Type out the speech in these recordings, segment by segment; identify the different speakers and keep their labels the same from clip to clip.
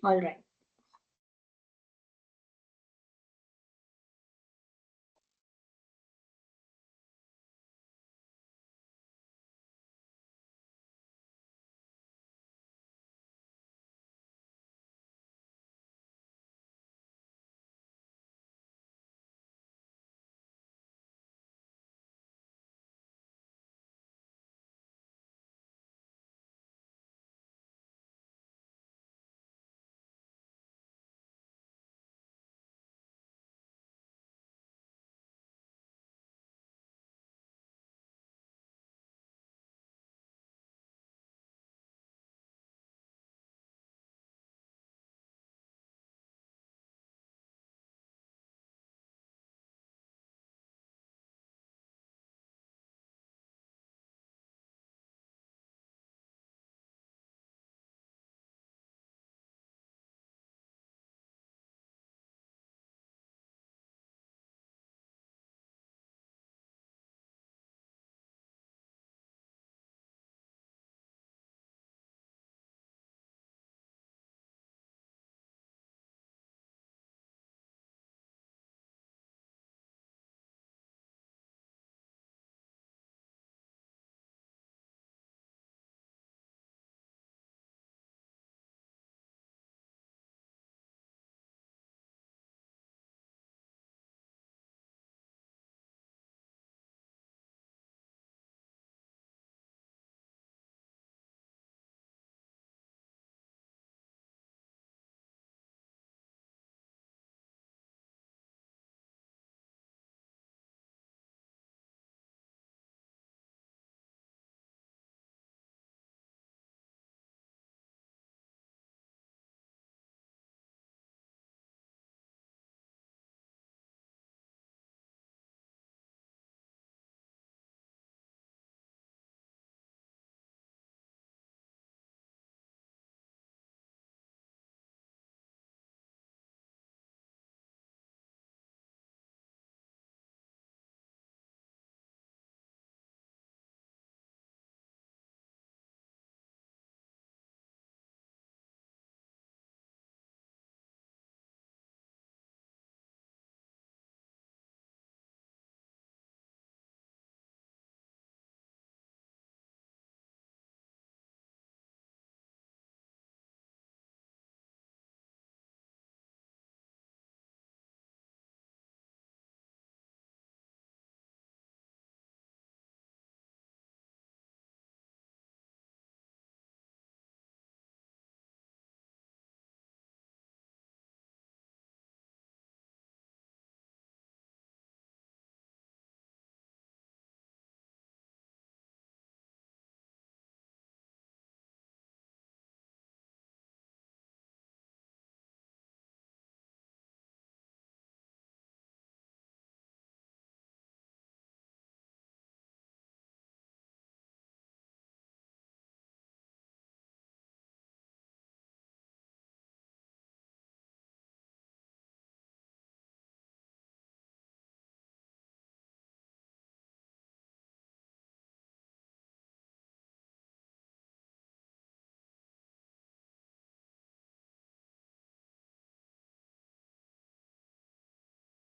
Speaker 1: All right.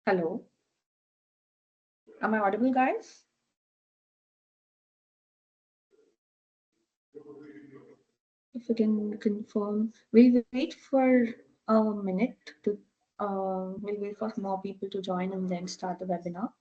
Speaker 1: Hello. Am I audible, guys? If you can confirm, we'll wait for a minute to, we'll wait for more people to join and then start the webinar.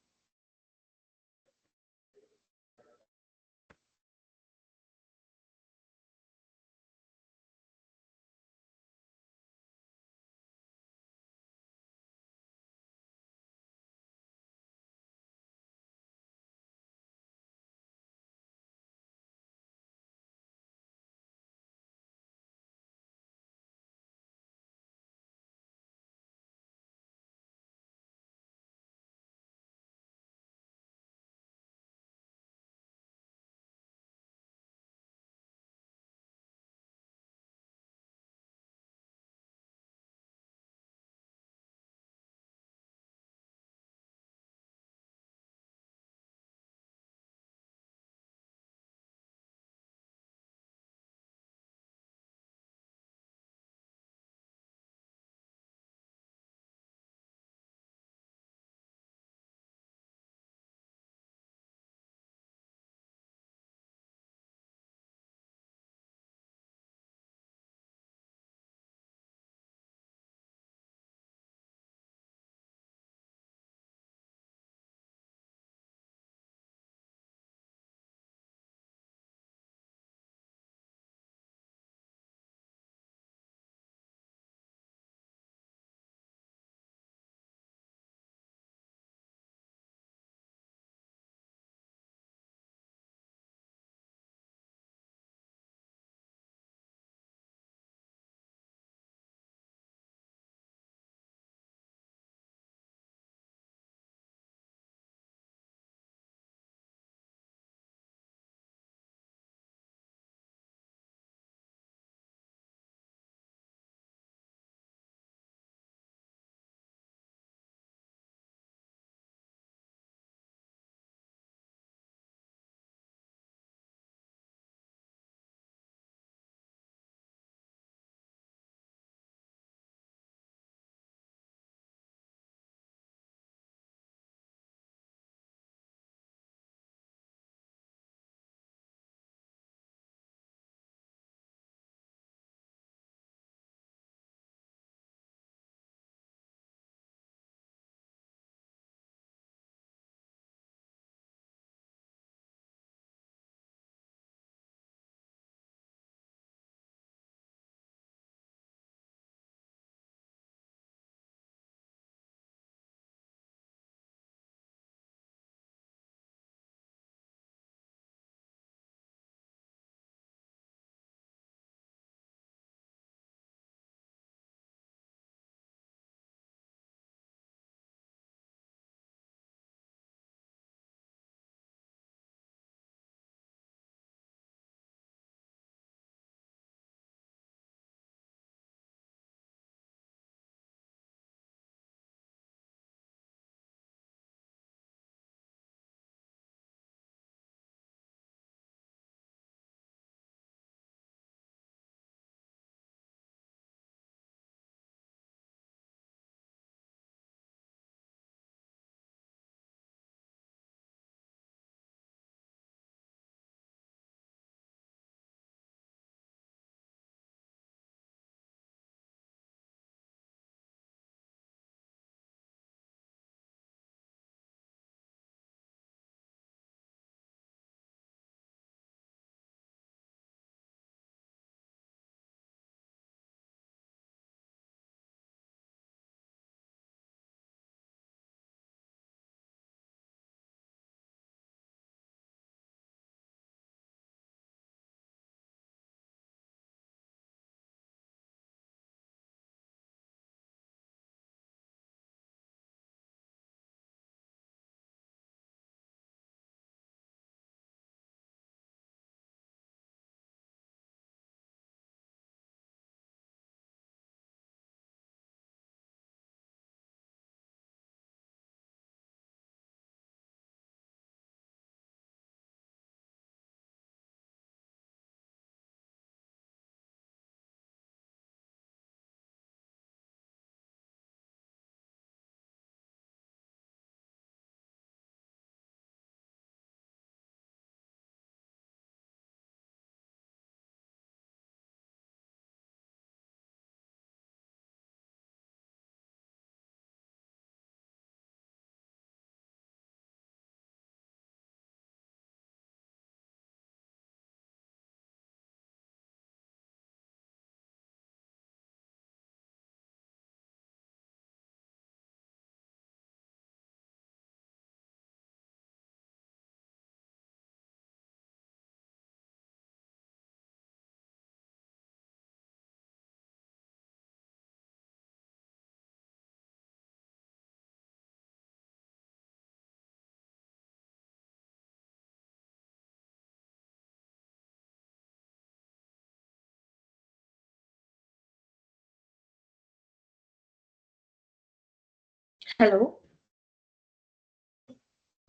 Speaker 1: Hello.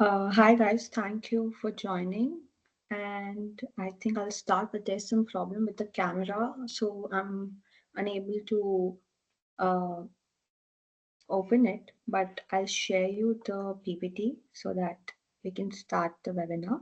Speaker 1: Hi guys, thank you for joining. And I think I'll start with there's some problem with the camera, so I'm unable to uh, open it, but I'll share you the PPT so that we can start the webinar.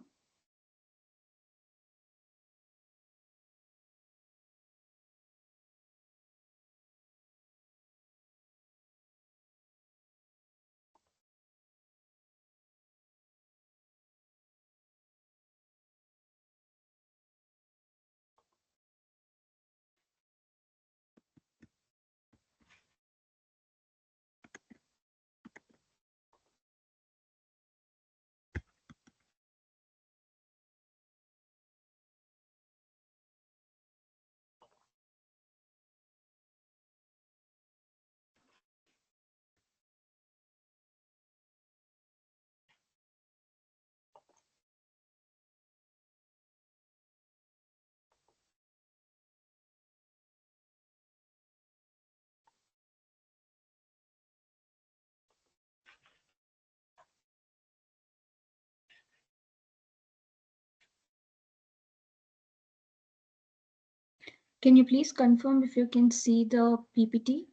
Speaker 1: Can you please confirm if you can see the PPT?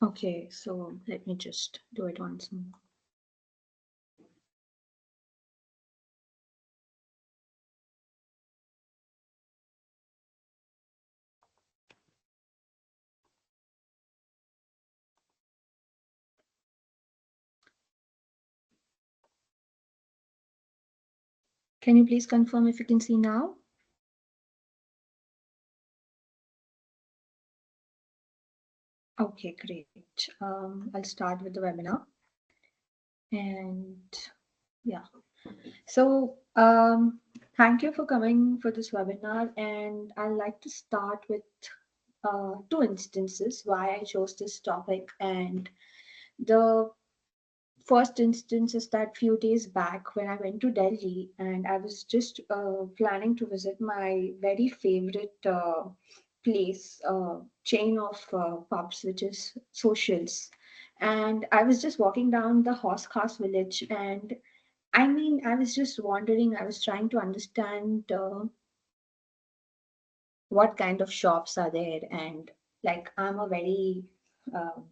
Speaker 1: Okay, so let me just do it once more. Can you please confirm if you can see now? Okay, great. I'll start with the webinar. And yeah, so thank you for coming for this webinar. And I'd like to start with two instances why I chose this topic. And the first instance is that few days back when I went to Delhi and I was just planning to visit my very favorite place, chain of pubs, which is Socials. And I was just walking down the Horse Cars village, and I mean, I was just wondering, I was trying to understand what kind of shops are there. And like, I'm a very um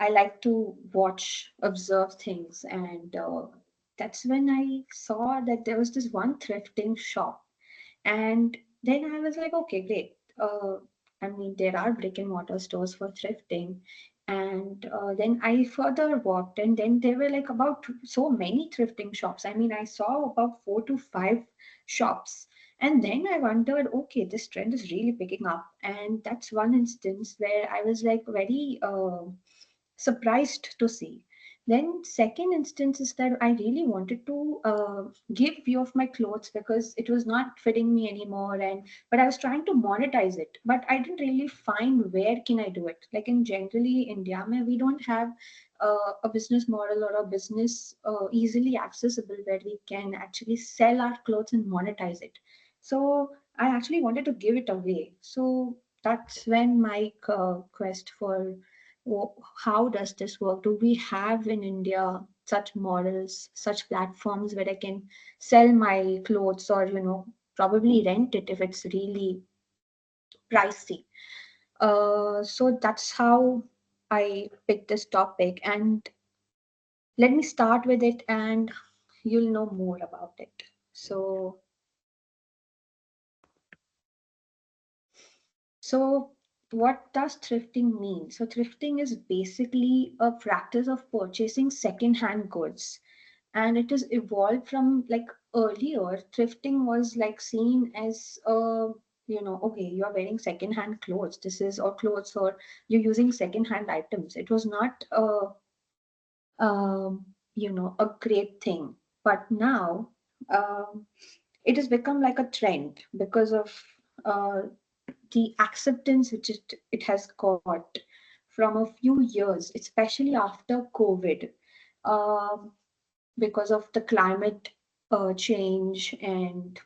Speaker 1: I like to watch, observe things, and that's when I saw that there was this one thrifting shop, and then I was like, okay, great. I mean, there are brick and mortar stores for thrifting, and then I further walked, and then there were like about so many thrifting shops. I mean, I saw about 4 to 5 shops. And then I wondered, okay, this trend is really picking up. And that's one instance where I was like very surprised to see. Then second instance is that I really wanted to give view of my clothes because it was not fitting me anymore, and but I was trying to monetize it, but I didn't really find where can I do it. Like in generally India, mein, we don't have a business model or a business easily accessible where we can actually sell our clothes and monetize it. So I actually wanted to give it away. So that's when my quest for how does this work? Do we have in India such models, such platforms where I can sell my clothes or, probably rent it if it's really pricey? So that's how I picked this topic. And let me start with it and you'll know more about it. So, what does thrifting mean? So, thrifting is basically a practice of purchasing second-hand goods, and it has evolved from like earlier. Thrifting was like seen as okay, you're wearing second-hand clothes. This is or clothes, or you're using second-hand items. It was not a great thing, but now it has become like a trend because of uh, the acceptance which it has got from a few years, especially after COVID, um, because of the climate change, and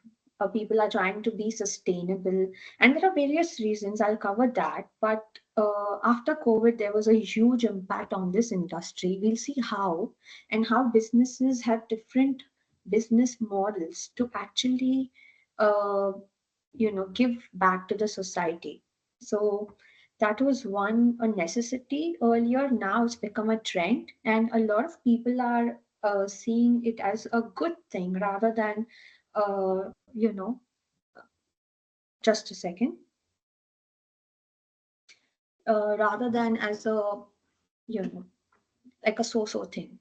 Speaker 1: people are trying to be sustainable. And there are various reasons, I'll cover that. But after COVID, there was a huge impact on this industry. We'll see how, and how businesses have different business models to actually, uh, give back to the society. So that was one a necessity earlier. Now it's become a trend, and a lot of people are seeing it as a good thing rather than, uh, you know, just a second, rather than as a, you know, like a so-so thing.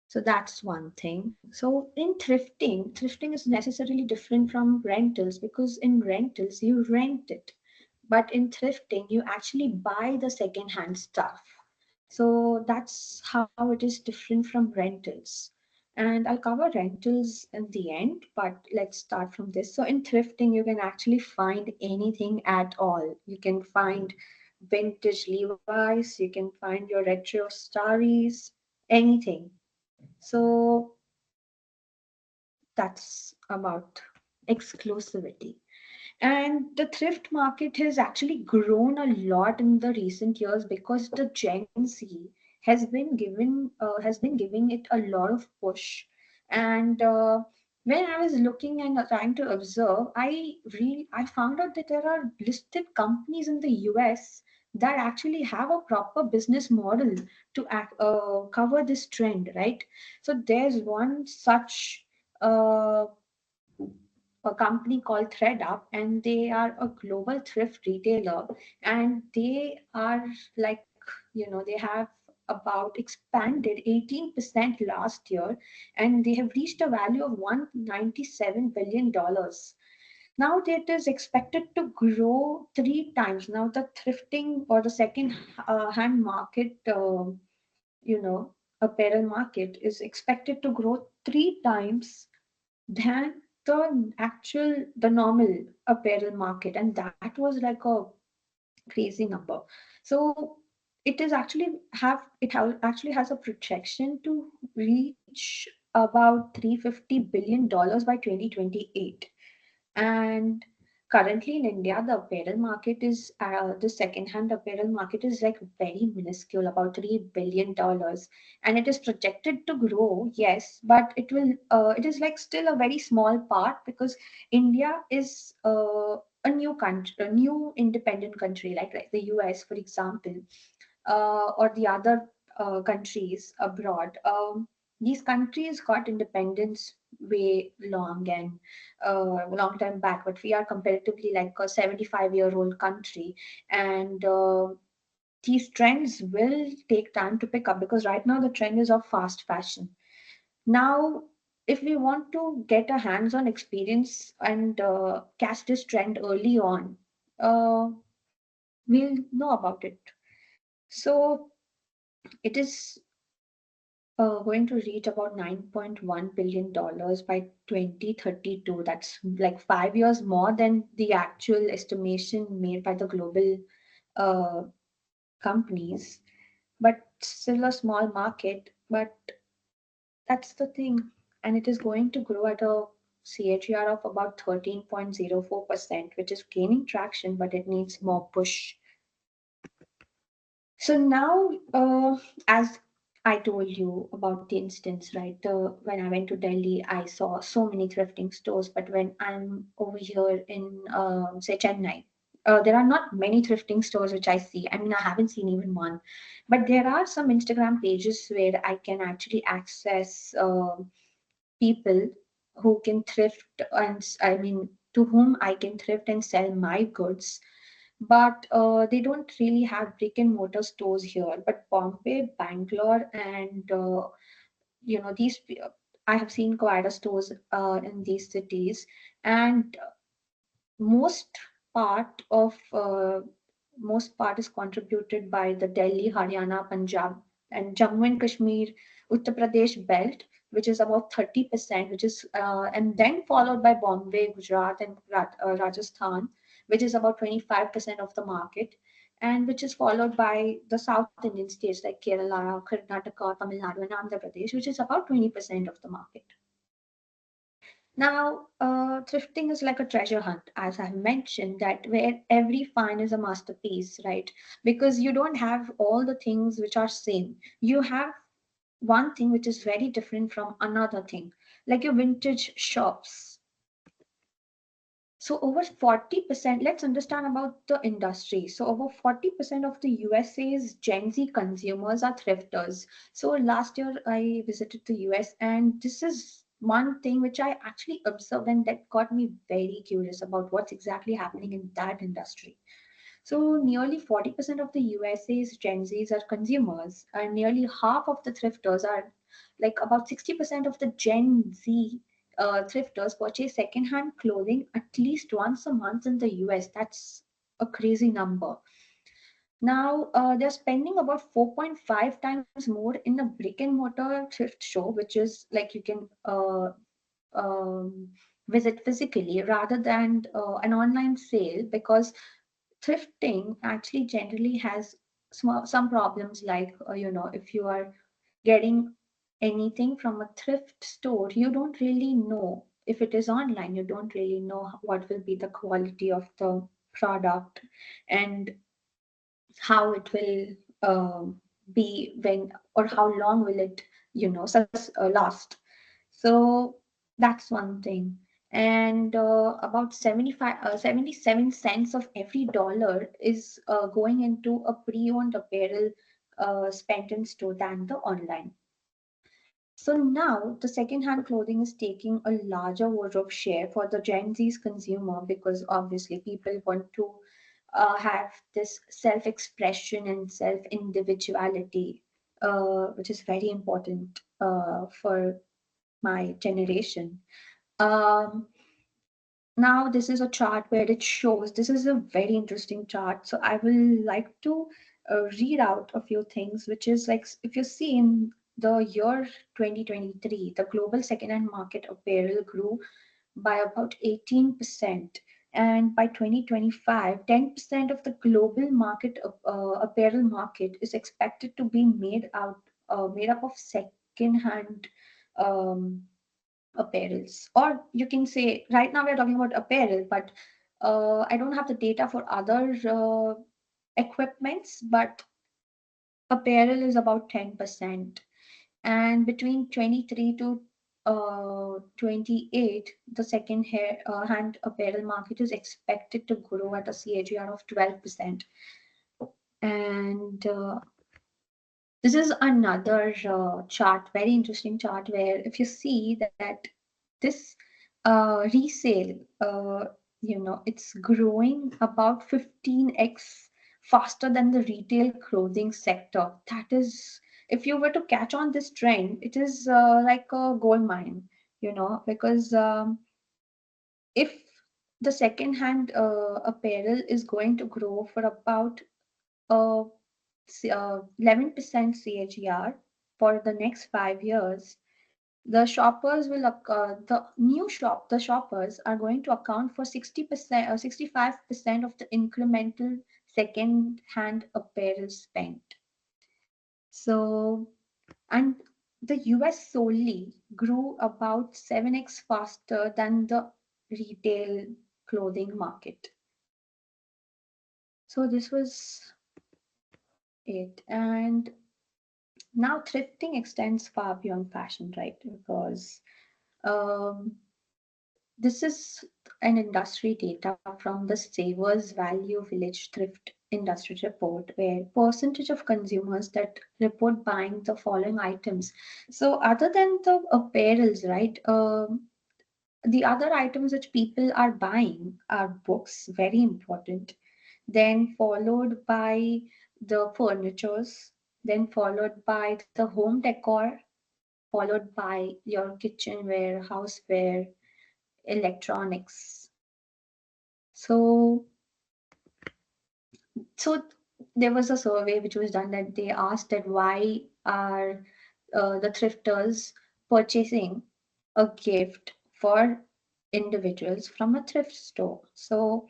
Speaker 1: So that's one thing. So in thrifting is necessarily different from rentals, because in rentals you rent it, but in thrifting you actually buy the second hand stuff. So that's how it is different from rentals. And I'll cover rentals in the end, but let's start from this. So in thrifting you can actually find anything at all. You can find vintage Levi's, you can find your retro Starries, anything. So that's about exclusivity. And the thrift market has actually grown a lot in the recent years because the Gen Z has been giving it a lot of push. And when I was looking and trying to observe, I found out that there are listed companies in the US that actually have a proper business model to cover this trend, right? So there's one such uh, a company called ThreadUp, and they are a global thrift retailer, and they are like, they have about expanded 18% last year, and they have reached a value of $197 billion. Now that is expected to grow three times. Now the thrifting or the second hand market, apparel market is expected to grow three times than the normal apparel market, and that was like a crazy number. So it has a projection to reach about $350 billion by 2028. And currently in India, the second-hand apparel market is like very minuscule, about $3 billion, and it is projected to grow. Yes, but it is like still a very small part, because India is a new country, a new independent country, like the US, for example, or the other countries abroad. These countries got independence way long and long time back, but we are comparatively like a 75-year-old country, and these trends will take time to pick up, because right now the trend is of fast fashion. Now, if we want to get a hands-on experience and catch this trend early on, uh, we'll know about it. So it is going to reach about $9.1 billion by 2032. That's like 5 years more than the actual estimation made by the global uh, companies, but still a small market. But that's the thing. And it is going to grow at a CAGR of about 13.04%, which is gaining traction, but it needs more push. So now, as I told you about the instance, right? When I went to Delhi, I saw so many thrifting stores. But when I'm over here in, say, Chennai, there are not many thrifting stores which I see. I mean, I haven't seen even one. But there are some Instagram pages where I can actually access people who can thrift, and I mean, to whom I can thrift and sell my goods. But they don't really have brick and mortar stores here. But Bombay, Bangalore, and these I have seen quite a stores in these cities, and most part of most part is contributed by the Delhi, Haryana, Punjab, and Jammu and Kashmir, Uttar Pradesh belt, which is about 30%, which is and then followed by Bombay, Gujarat, and Rajasthan, which is about 25% of the market. and which is followed by the South Indian states like Kerala, Karnataka, Tamil Nadu, and Andhra Pradesh, which is about 20% of the market. Now, thrifting is like a treasure hunt, as I mentioned, that where every find is a masterpiece, right? Because you don't have all the things which are same. You have one thing which is very different from another thing, like your vintage shops. So over 40%, let's understand about the industry. So over 40% of the USA's Gen Z consumers are thrifters. So last year I visited the US, and this is one thing which I actually observed and that got me very curious about what's exactly happening in that industry. So nearly 40% of the USA's Gen Zs are consumers, and nearly half of the thrifters are like about 60% of the Gen Z thrifters purchase secondhand clothing at least once a month in the US. That's a crazy number. Now, they're spending about 4.5 times more in a brick and mortar thrift show, which is like you can um, visit physically rather than an online sale, because thrifting actually generally has some problems like if you are getting anything from a thrift store, you don't really know. If it is online, you don't really know what will be the quality of the product and how it will be when, or how long will it last. So that's one thing. And about 77 cents of every dollar is going into a pre-owned apparel spent in store than the online. So now the second-hand clothing is taking a larger wardrobe share for the Gen Z's consumer, because obviously people want to have this self-expression and self-individuality, which is very important for my generation. Um, Now this is a chart where it shows, this is a very interesting chart. So I will like to read out a few things, which is like if you see in the year 2023, the global second-hand market apparel grew by about 18%. And by 2025, 10% of the global market apparel market is expected to be made up of second-hand um, apparels. Or you can say, right now we're talking about apparel, but I don't have the data for other equipments, but apparel is about 10%. And between 23 to 28, the hand apparel market is expected to grow at a CAGR of 12%. And this is another chart, very interesting chart, where if you see that this resale, it's growing about 15x faster than the retail clothing sector. That is, if you were to catch on this trend, it is like a gold mine, because if the second hand apparel is going to grow for about uh, 11% CAGR for the next 5 years, the shoppers will the shoppers are going to account for 60% or 65% of the incremental second hand apparel spent. So, and the US solely grew about 7x faster than the retail clothing market. So this was it. And now thrifting extends far beyond fashion, right? Because um, this is an industry data from the Savers Value Village Thrift Industry Report, where percentage of consumers that report buying the following items. So other than the apparels, right? The other items which people are buying are books, very important. Then followed by the furnitures, then followed by the home decor, followed by your kitchenware, houseware, electronics. So, so there was a survey which was done that they asked that why are the thrifters purchasing a gift for individuals from a thrift store. So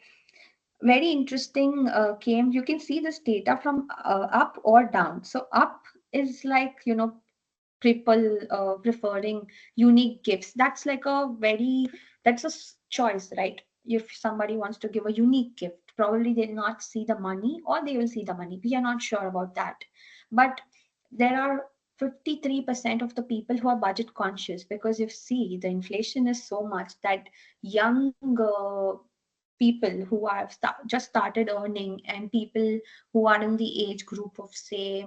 Speaker 1: very interesting came. You can see this data from up or down. So up is like, people preferring unique gifts. That's like a very, that's a choice, right? If somebody wants to give a unique gift, probably they'll not see the money, or they will see the money. We are not sure about that. But there are 53% of the people who are budget conscious, because you see the inflation is so much that young people who have just started earning, and people who are in the age group of, say,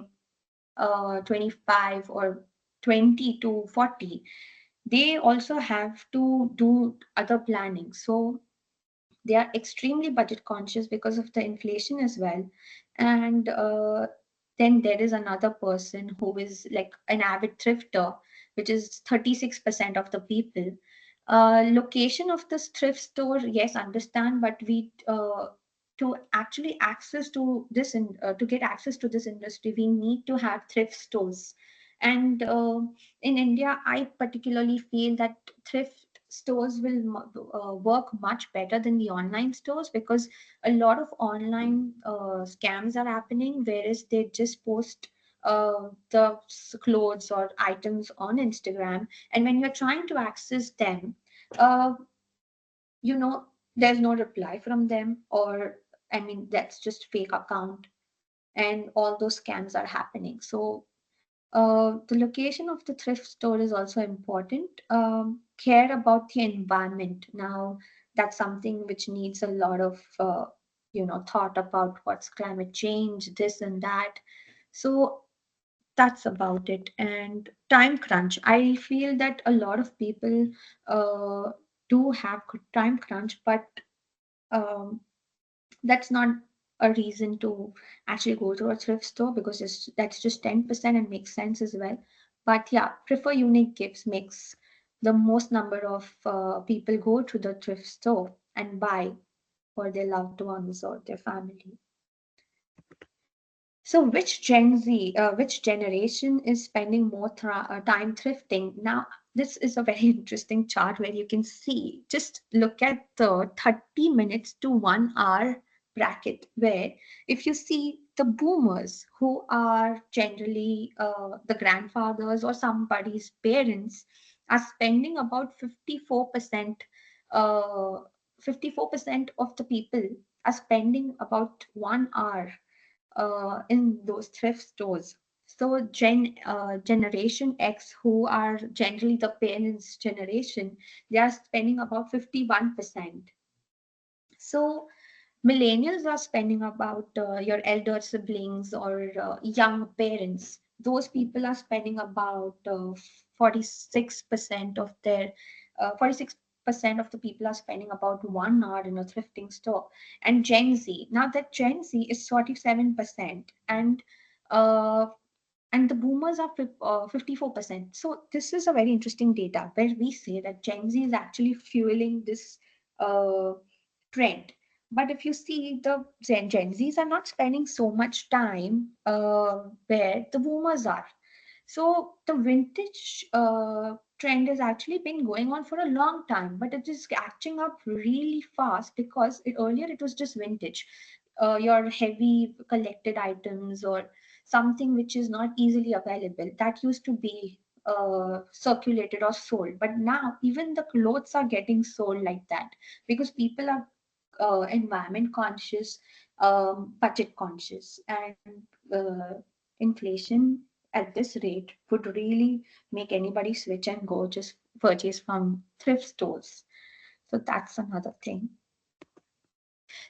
Speaker 1: 25 or 20 to 40, they also have to do other planning. So they are extremely budget conscious because of the inflation as well. And then there is another person who is like an avid thrifter, which is 36% of the people. Location of this thrift store, yes, understand, but we to actually access to this to get access to this industry, we need to have thrift stores. And in India, I particularly feel that thrift stores will work much better than the online stores, because a lot of online scams are happening, whereas they just post the clothes or items on Instagram, and when you're trying to access them, uh, you know there's no reply from them, or I mean that's just fake account, and all those scams are happening. So the location of the thrift store is also important. Care about the environment. Now, that's something which needs a lot of, thought about what's climate change, this and that. So that's about it. And time crunch. I feel that a lot of people uh, do have time crunch, but um, that's not a reason to actually go to a thrift store, because that's just 10% and makes sense as well. But yeah, prefer unique gifts makes the most number of people go to the thrift store and buy for their loved ones or their family. So, which generation is spending more time thrifting? Now, this is a very interesting chart where you can see, just look at the 30 minutes to 1 hour bracket, where if you see the boomers, who are generally the grandfathers or somebody's parents, are spending about 54%. Uh, 54% of the people are spending about 1 hour in those thrift stores. So Generation X, who are generally the parents' generation, they are spending about 51%. So millennials are spending about your elder siblings or young parents. Those people are spending about 46% of their 46% of the people are spending about 1 hour in a thrifting store. And Gen Z, now that Gen Z is 47%, uh, and the boomers are 54%. So this is a very interesting data where we say that Gen Z is actually fueling this uh, trend. But if you see, the Gen Zs are not spending so much time where the boomers are. So the vintage trend has actually been going on for a long time, but it is catching up really fast, because earlier it was just vintage, your heavy collected items or something which is not easily available, that used to be circulated or sold. But now even the clothes are getting sold like that, because people are environment conscious, budget conscious, and inflation at this rate would really make anybody switch and go just purchase from thrift stores. So that's another thing.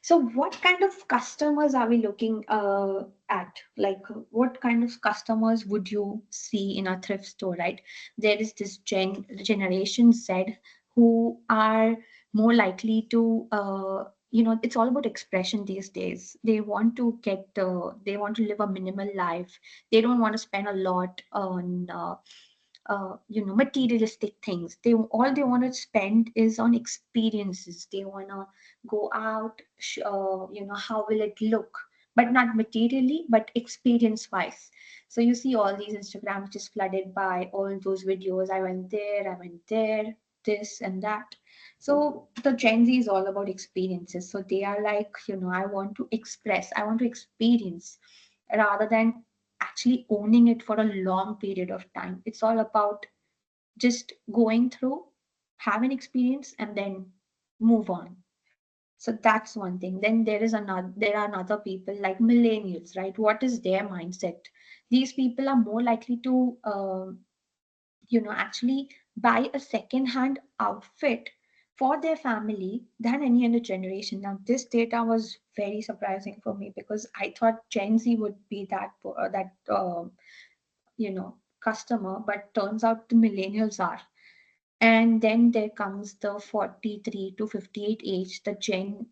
Speaker 1: So, what kind of customers are we looking at? Like, what kind of customers would you see in a thrift store, right? There is this Generation Z, who are more likely to, it's all about expression these days. They want to live a minimal life. They don't want to spend a lot on, materialistic things. All they want to spend is on experiences. They want to go out, how will it look, but not materially, but experience wise. So you see all these Instagrams just flooded by all those videos. I went there, this and that. So the Gen Z is all about experiences. So they are like, I want to express, I want to experience rather than actually owning it for a long period of time. It's all about just going through, have an experience, and then move on. So that's one thing. Then there are another people like millennials, right? What is their mindset? These people are more likely to actually buy a second hand outfit for their family than any other generation. Now this data was very surprising for me because I thought Gen Z would be customer, but turns out the millennials are. And then there comes the 43 to 58 age, the Gen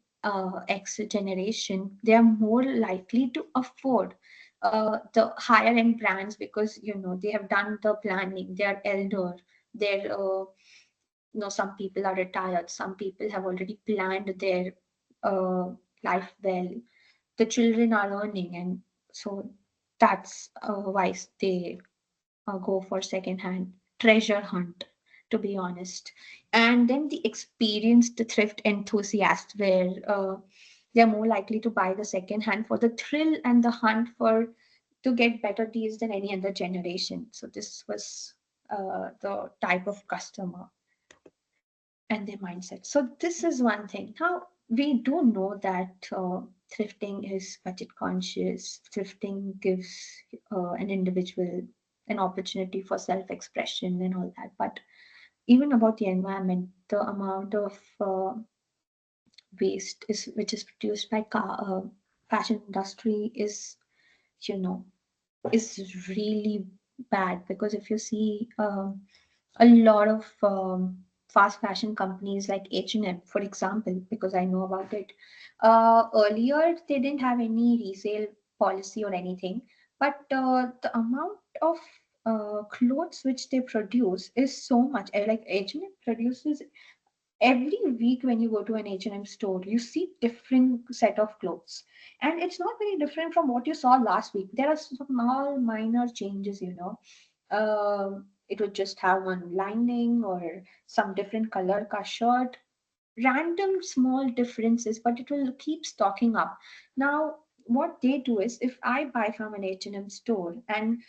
Speaker 1: X generation. They are more likely to afford the higher end brands because they have done the planning. They are elder. They're some people are retired. Some people have already planned their uh, life well. The children are earning, and so that's why they go for secondhand treasure hunt, to be honest. And then the experienced thrift enthusiast, where they're more likely to buy the second hand for the thrill and the hunt for to get better deals than any other generation. So this was the type of customer and their mindset. So this is one thing. Now we do know that thrifting is budget conscious. Thrifting gives an individual an opportunity for self-expression and all that. But even about the environment, the amount of waste is which is produced by fashion industry is you know is really bad because if you see a lot of fast fashion companies like H&M, for example, because I know about it. Earlier, they didn't have any resale policy or anything, but the amount of clothes which they produce is so much. Like H&M produces every week when you go to an H&M store, you see different set of clothes, and it's not very different from what you saw last week. There are small minor changes, it would just have one lining or some different color ka shirt, random small differences, but it will keep stocking up. Now what they do is if I buy from an H&M store and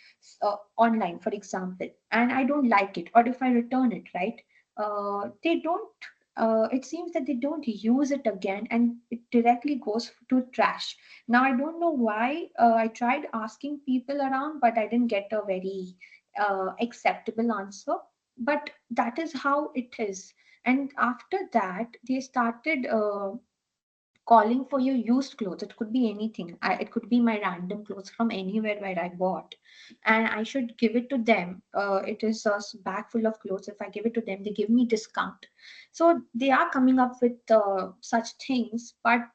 Speaker 1: online, for example, and I don't like it, or if I return it, right, they don't it seems that they don't use it again and it directly goes to trash. Now I don't know why. I tried asking people around, but I didn't get a very acceptable answer. But that is how it is. And after that, they started calling for your used clothes. It could be anything. It could be my random clothes from anywhere where I bought, and I should give it to them. It is a bag full of clothes. If I give it to them, they give me discount. So they are coming up with such things, but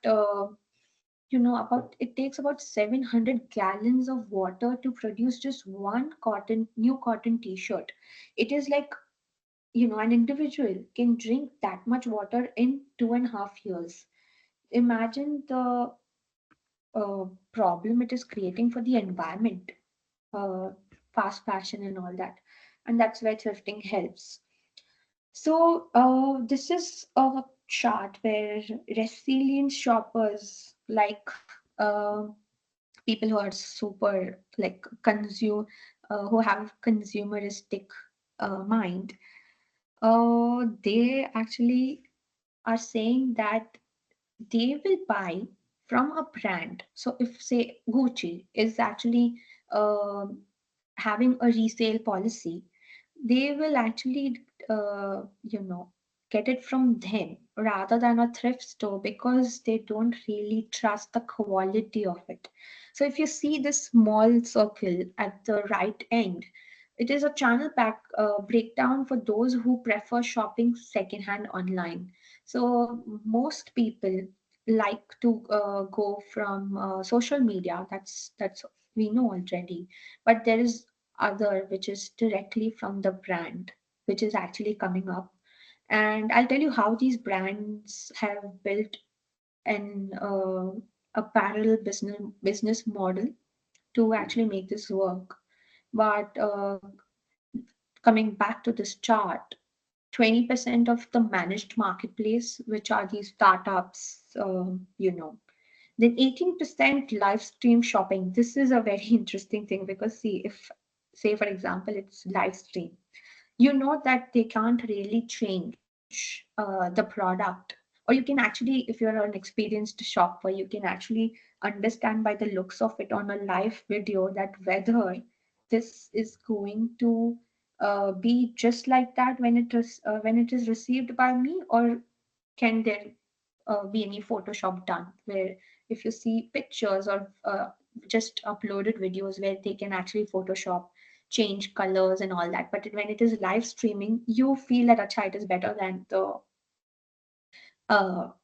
Speaker 1: about it takes about 700 gallons of water to produce just one new cotton t-shirt. It is like an individual can drink that much water in 2.5 years. Imagine the problem it is creating for the environment, uh, fast fashion and all that. And that's where thrifting helps. So, this is a chart where resilient shoppers, like people who are super like who have consumeristic mind, they actually are saying that they will buy from a brand. So if say Gucci is actually um having a resale policy, they will actually get it from them rather than a thrift store because they don't really trust the quality of it. So if you see this small circle at the right end, it is a channel back breakdown for those who prefer shopping secondhand online. So most people like to go from social media. That's we know already, but there is other which is directly from the brand, which is actually coming up. And I'll tell you how these brands have built an a parallel business model to actually make this work. But coming back to this chart, 20% of the managed marketplace, which are these startups, Then 18% live stream shopping. This is a very interesting thing because see, if say for example it's live stream, you know that they can't really change the product, or you can actually, if you're an experienced shopper, you can actually understand by the looks of it on a live video that whether this is going to be just like that when it is received by me, or can there be any Photoshop done where if you see pictures or just uploaded videos where they can actually Photoshop, change colors and all that. But when it is live streaming, you feel that acha, it is better than the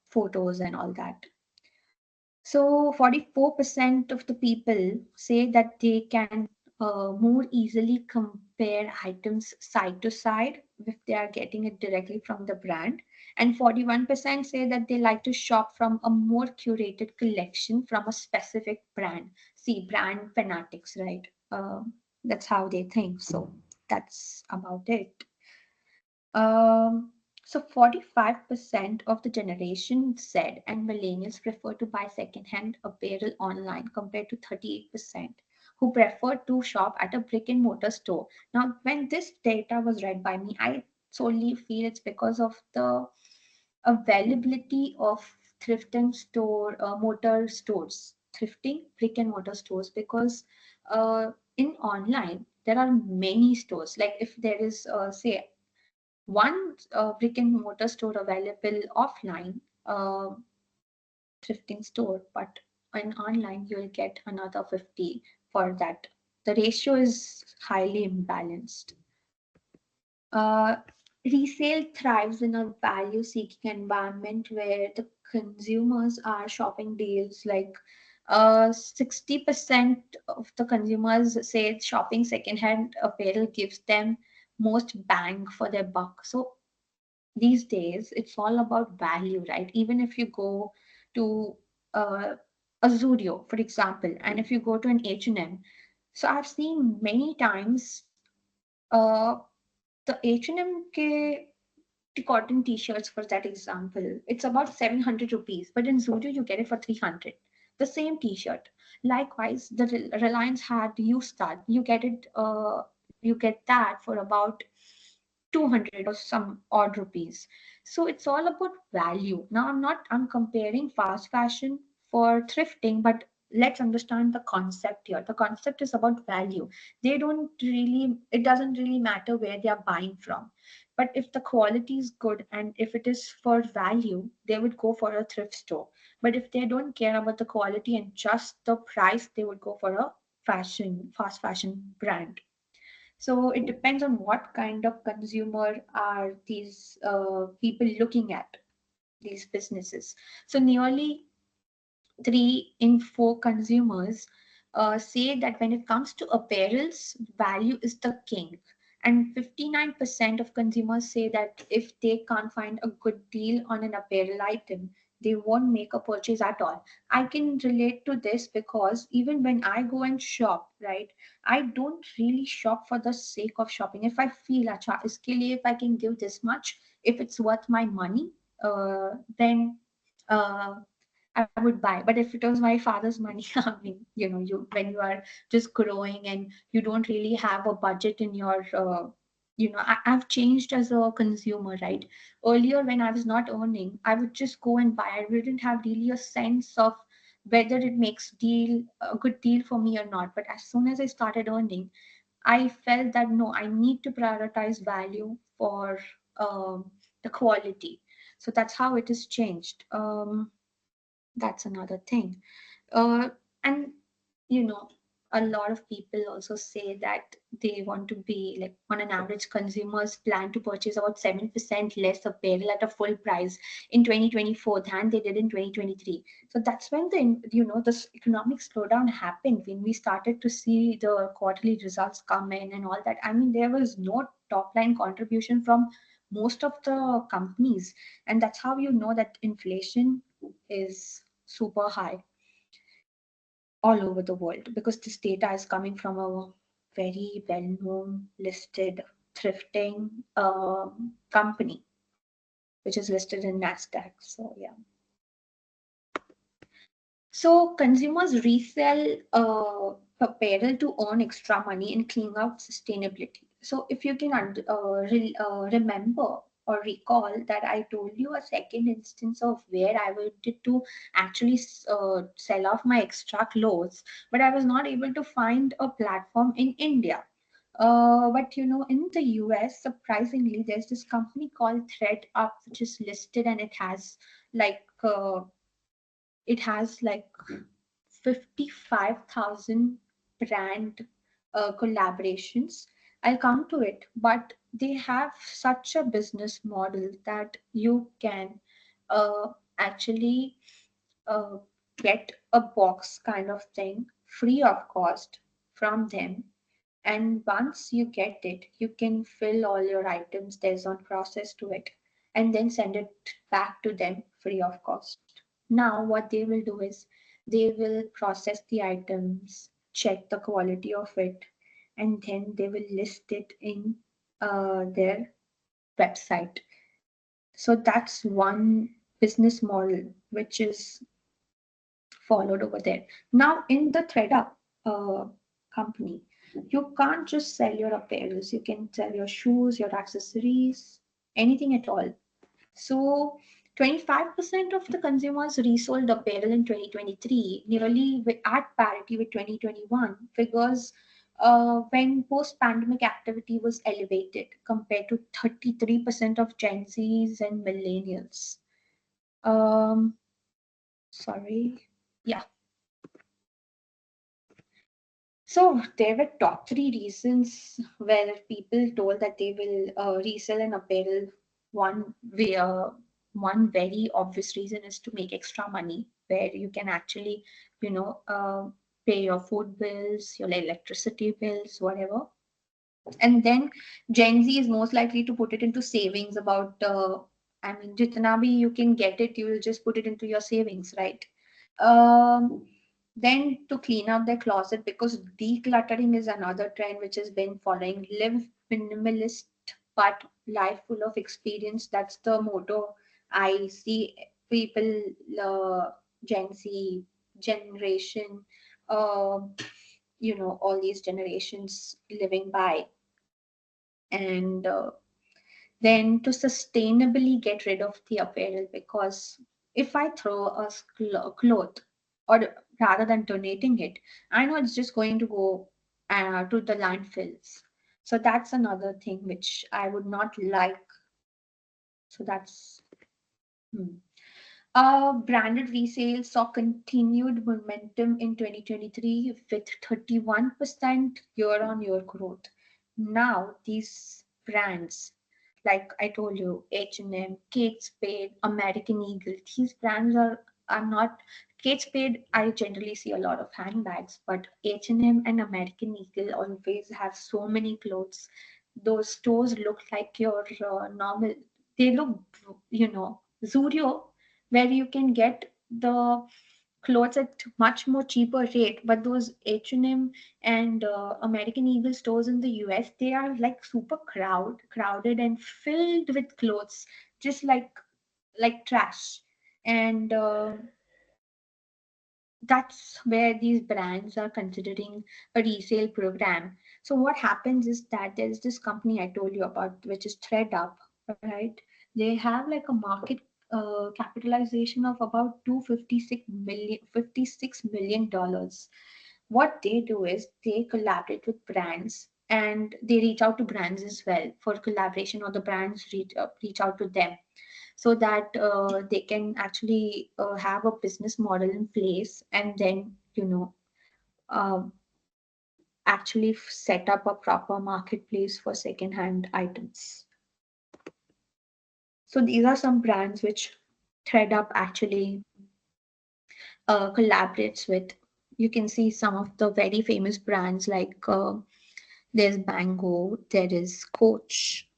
Speaker 1: photos and all that. So 44% of the people say that they can more easily compare items side to side if they are getting it directly from the brand. And 41% say that they like to shop from a more curated collection from a specific brand. See, brand fanatics, right? That's how they think. So that's about it. Um, so 45% of the generation Z and millennials prefer to buy second-hand apparel online compared to 38% who prefer to shop at a brick and mortar store. Now, when this data was read by me, I solely feel it's because of the availability of thrifting store, motor stores, thrifting brick and mortar stores, because in online there are many stores. Like if there is, say, one brick and mortar store available offline, thrifting store, but in online you'll get another 50 for that. The ratio is highly imbalanced. Uh, Resale thrives in a value seeking environment where the consumers are shopping deals like 60% of the consumers say shopping secondhand apparel gives them most bang for their buck. So these days it's all about value, right? Even if you go to uh, a Zudio, for example, and if you go to an H&M, so I've seen many times uh, the H&M cotton t-shirts, for that example, it's about 700 rupees, but in Zudio you get it for 300, the same t-shirt. Likewise, the Reliance had ithougght, you get that for about 200 or some odd rupees. So it's all about value. Now I'm comparing fast fashion for thrifting, but let's understand the concept here. The concept is about value. It doesn't really matter where they are buying from. But if the quality is good and if it is for value, they would go for a thrift store. But if they don't care about the quality and just the price, they would go for a fast fashion brand. So it depends on what kind of consumer are these people looking at, these businesses. So nearly 3 in 4 consumers say that when it comes to apparels, value is the king. And 59% of consumers say that if they can't find a good deal on an apparel item, they won't make a purchase at all. I can relate to this because even when I go and shop, right, I don't really shop for the sake of shopping. If I feel, acha, iske liye if I can give this much, if it's worth my money, then uh, I would buy. But if it was my father's money, I mean, you when you are just growing and you don't really have a budget in your, I've changed as a consumer, right? Earlier, when I was not earning, I would just go and buy. I wouldn't have really a sense of whether it makes a good deal for me or not. But as soon as I started earning, I felt that no, I need to prioritize value for the quality. So that's how it has changed. That's another thing. Uh, and you know, a lot of people also say that they want to be like, on an average, consumers plan to purchase about 7% less apparel at a full price in 2024 than they did in 2023. So that's when this economic slowdown happened, when we started to see the quarterly results come in and all that. I mean, there was no top line contribution from most of the companies, and that's how you know that inflation is super high all over the world, because this data is coming from a very well known listed thrifting company, which is listed in NASDAQ. So yeah. So consumers resell apparel to earn extra money and clean out sustainability. So if you can remember or recall that I told you a second instance of where I wanted to actually sell off my extra clothes, but I was not able to find a platform in India. But in the US, surprisingly, there's this company called ThreadUp, which is listed, and it has like 55,000 brand collaborations. I'll come to it, but they have such a business model that you can uh, actually uh, get a box kind of thing free of cost from them. And once you get it, you can fill all your items, there's one process to it, and then send it back to them free of cost. Now, what they will do is they will process the items, check the quality of it, and then they will list it in their website. So that's one business model which is followed over there. Now, in the ThreadUp company, you can't just sell your apparels. You can sell your shoes, your accessories, anything at all. So, 25% of the consumers resold apparel in 2023, nearly at parity with 2021 figures when post pandemic activity was elevated compared to 33% of Gen Zs and millennials. Um, Sorry. Yeah. So there were top three reasons where people told that they will resell an apparel. One way, one very obvious reason is to make extra money, where you can actually, you know, uh, pay your food bills, your electricity bills, whatever. And then Gen Z is most likely to put it into savings. I mean, jitna bhi you can get it, you will just put it into your savings, right? Um, then to clean out their closet, because decluttering is another trend which has been following. Live minimalist, but life full of experience. That's the motto I see people, uh, Gen Z generation, uh, all these generations living by. And then to sustainably get rid of the apparel, because if I throw a cloth, or rather than donating it, I know it's just going to go to the landfills. So that's another thing which I would not like. So that's hmm. Branded resales saw continued momentum in 2023 with 31% year-on-year growth. Now, these brands, like I told you, H&M, Kate Spade, American Eagle, these brands are not. Kate Spade, I generally see a lot of handbags, but H&M and American Eagle always have so many clothes. Those stores look like your normal. They look, Zudio, where you can get the clothes at much more cheaper rate, but those H&M and American Eagle stores in the US, they are like super crowded and filled with clothes, just like trash. And that's where these brands are considering a resale program. So what happens is that there's this company I told you about, which is ThreadUp, right? They have like a market capitalization of about 256 million dollars. What they do is they collaborate with brands, and they reach out to brands as well for collaboration, or the brands reach out to them, so that they can actually have a business model in place, and then um, actually set up a proper marketplace for secondhand items. So these are some brands which ThreadUp actually collaborates with. You can see some of the very famous brands, like there's Bango, there is Coach,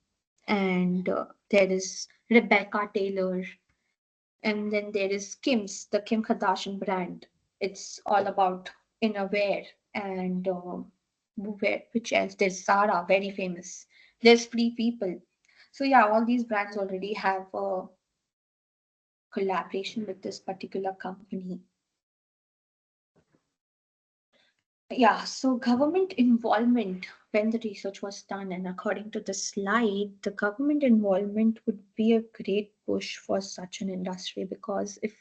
Speaker 1: and there is Rebecca Taylor. And then there is Kim's, the Kim Kardashian brand. It's all about innerwear. And which else? There's Zara, very famous. There's free people. So yeah, all these brands already have a collaboration with this particular company. Yeah, so government involvement when the research was done, and according to the slide, the government involvement would be a great push for such an industry because if,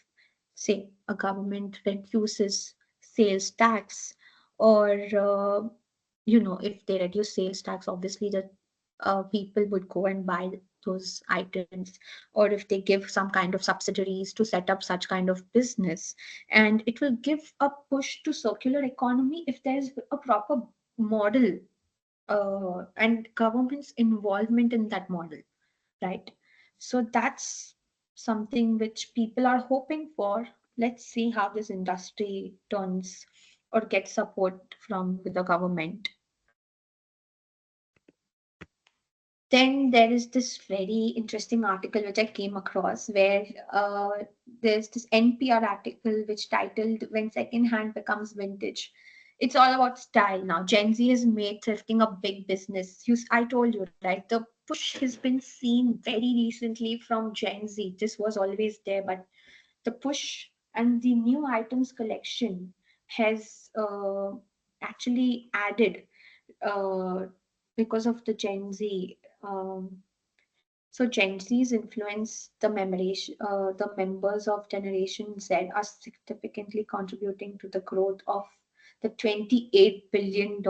Speaker 1: say, a government reduces sales tax, or if they reduce sales tax, obviously the people would go and buy those items, or if they give some kind of subsidiaries to set up such kind of business, and it will give a push to circular economy if there's a proper model and government's involvement in that model, right? So that's something which people are hoping for. Let's see how this industry turns or gets support from the government. Then there is this very interesting article which I came across where there's this NPR article which titled "When Secondhand Becomes Vintage." It's all about style now. Gen Z has made thrifting a big business. I told you, right? The push has been seen very recently from Gen Z. This was always there, but the push and the new items collection has actually added uh, because of the Gen Z. So Gen Z's influence the members of Generation Z are significantly contributing to the growth of the $28 billion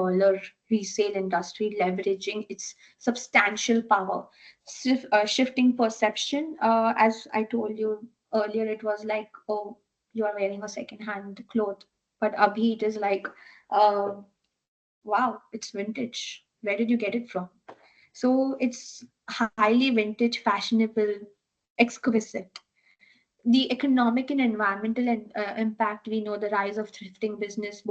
Speaker 1: resale industry, leveraging its substantial power. Shifting perception, as I told you earlier, it was like, oh, you are wearing a second-hand cloth, but abhi it is like, uh, wow, it's vintage. Where did you get it from? So it's highly vintage, fashionable, exquisite. The economic and environmental impact, we know the rise of thrifting business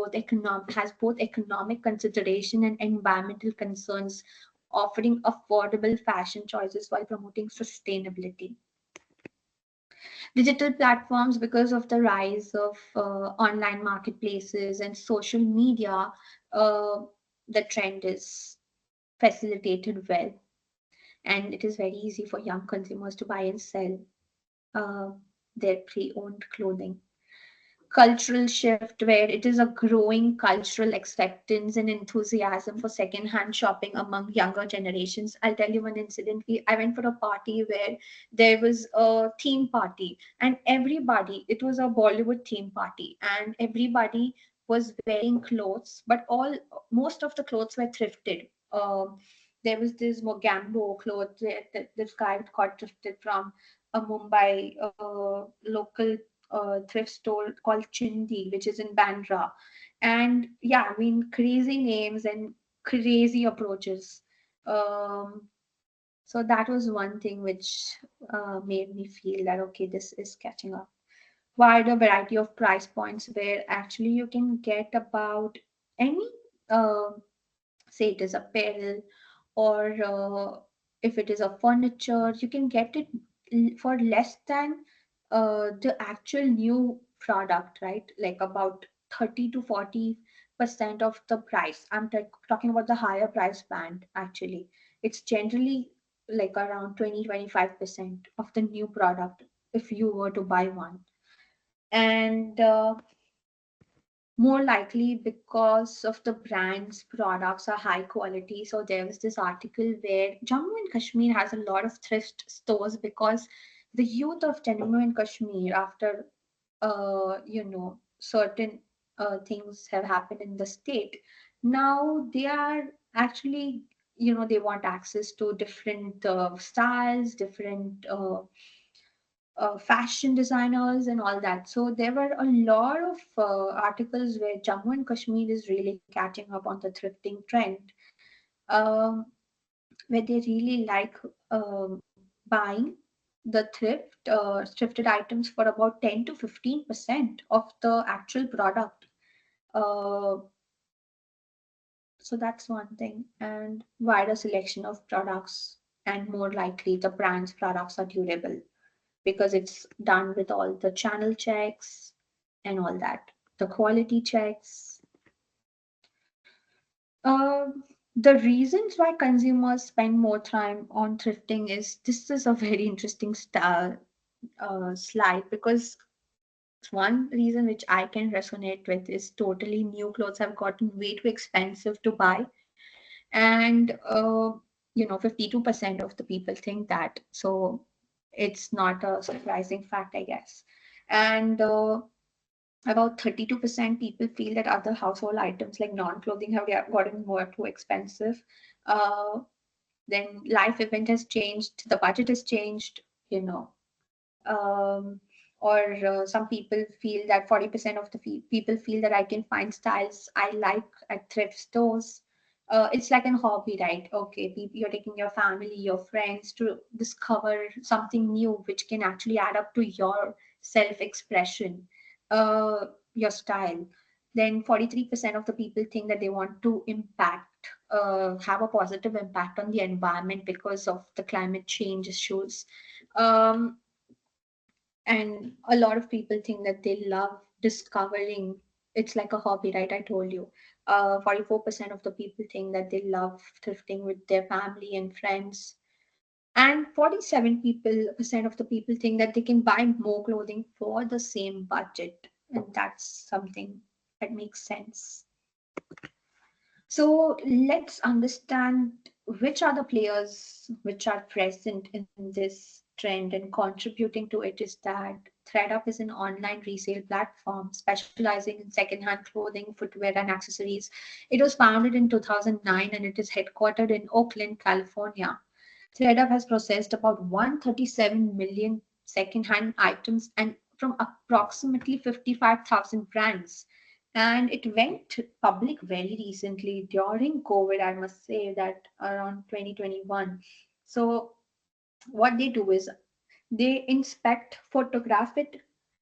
Speaker 1: has both economic consideration and environmental concerns, offering affordable fashion choices while promoting sustainability. Digital platforms, because of the rise of online marketplaces and social media, uh, the trend is facilitated well, and it is very easy for young consumers to buy and sell uh, their pre-owned clothing. Cultural shift, where it is a growing cultural acceptance and enthusiasm for second-hand shopping among younger generations. I'll tell you one incident. I went for a party where there was a theme party, and it was a Bollywood theme party, and everybody was wearing clothes, but most of the clothes were thrifted. There was this Mogambo clothes that this guy got thrifted from a Mumbai local thrift store called Chindi, which is in Bandra. And yeah, I mean, crazy names and crazy approaches. Um, so that was one thing which made me feel that, okay, this is catching up. Wider variety of price points where actually you can get about any, uh, say it is apparel, or if it is a furniture, you can get it for less than the actual new product, right? Like about 30 to 40% of the price. Talking about the higher price band actually. It's generally like around 20-25% of the new product if you were to buy one. And more likely because of the brand's products are high quality. So there was this article where Jammu and Kashmir has a lot of thrift stores because the youth of Jammu and Kashmir, after certain things have happened in the state, now they are actually, they want access to different styles, different fashion designers and all that. So there were a lot of articles where Jammu and Kashmir is really catching up on the thrifting trend, um, where they really like buying the thrifted items for about 10 to 15% of the actual product. Uh, so that's one thing. And wider selection of products, and more likely the brand's products are durable because it's done with all the channel checks and all that, the quality checks. Um, The reasons why consumers spend more time on thrifting is this is a very interesting slide because one reason which I can resonate with is totally new clothes have gotten way too expensive to buy. And 52% of the people think that. So it's not a surprising fact, I guess. And about 32% people feel that other household items like non-clothing have gotten more too expensive. Uh, then life event has changed, the budget has changed, you know. Um, or some people feel that 40% of the people feel that I can find styles I like at thrift stores. It's like an hobby, right? Okay, you're taking your family, your friends to discover something new which can actually add up to your self-expression, uh, your style. Then 43% of the people think that they want to have a positive impact on the environment because of the climate change issues. Um, and a lot of people think that they love discovering. It's like a hobby, right? I told you 44% of the people think that they love thrifting with their family and friends, and 47 people percent of the people think that they can buy more clothing for the same budget, and that's something that makes sense. So let's understand which are the players which are present in this trend and contributing to it is that ThreadUp is an online resale platform specializing in secondhand clothing, footwear, and accessories. It was founded in 2009 and it is headquartered in Oakland, California. ThreadUp has processed about 137 million secondhand items and from approximately 55,000 brands. And it went public very recently during COVID, I must say that around 2021. So, what they do is they inspect, photograph it,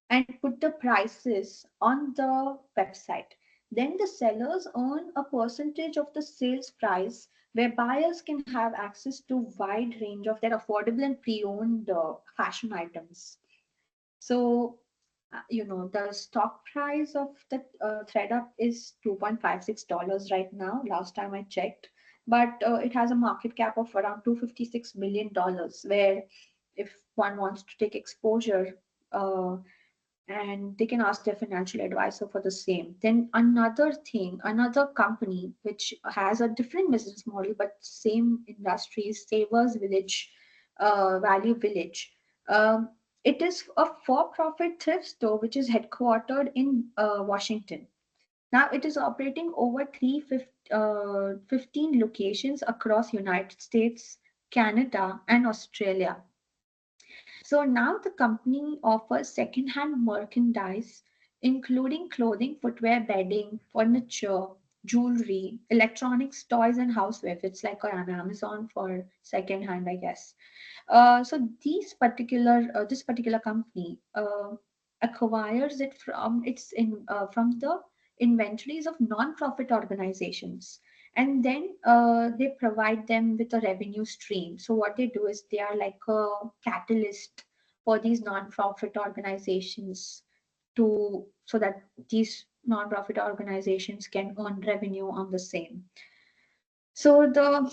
Speaker 1: and put the prices on the website. Then the sellers earn a percentage of the sales price where buyers can have access to wide range of their affordable and pre-owned fashion items. So, the stock price of the ThreadUp is $2.56 right now, last time I checked. But it has a market cap of around $256 million, where if one wants to take exposure, and they can ask their financial advisor for the same. Then another company which has a different business model but same industry is Savers Village, Value Village. Um, it is a for-profit thrift store which is headquartered in Washington. Now it is operating over 15 locations across United States, Canada, and Australia. So now the company offers second-hand merchandise, including clothing, footwear, bedding, furniture, jewelry, electronics, toys, and houseware. It's like an Amazon for second-hand, I guess. So this particular company acquires it from the inventories of non-profit organizations, and then they provide them with a revenue stream. So what they do is they are like a catalyst for these non-profit organizations to so that these non-profit organizations can earn revenue on the same. So the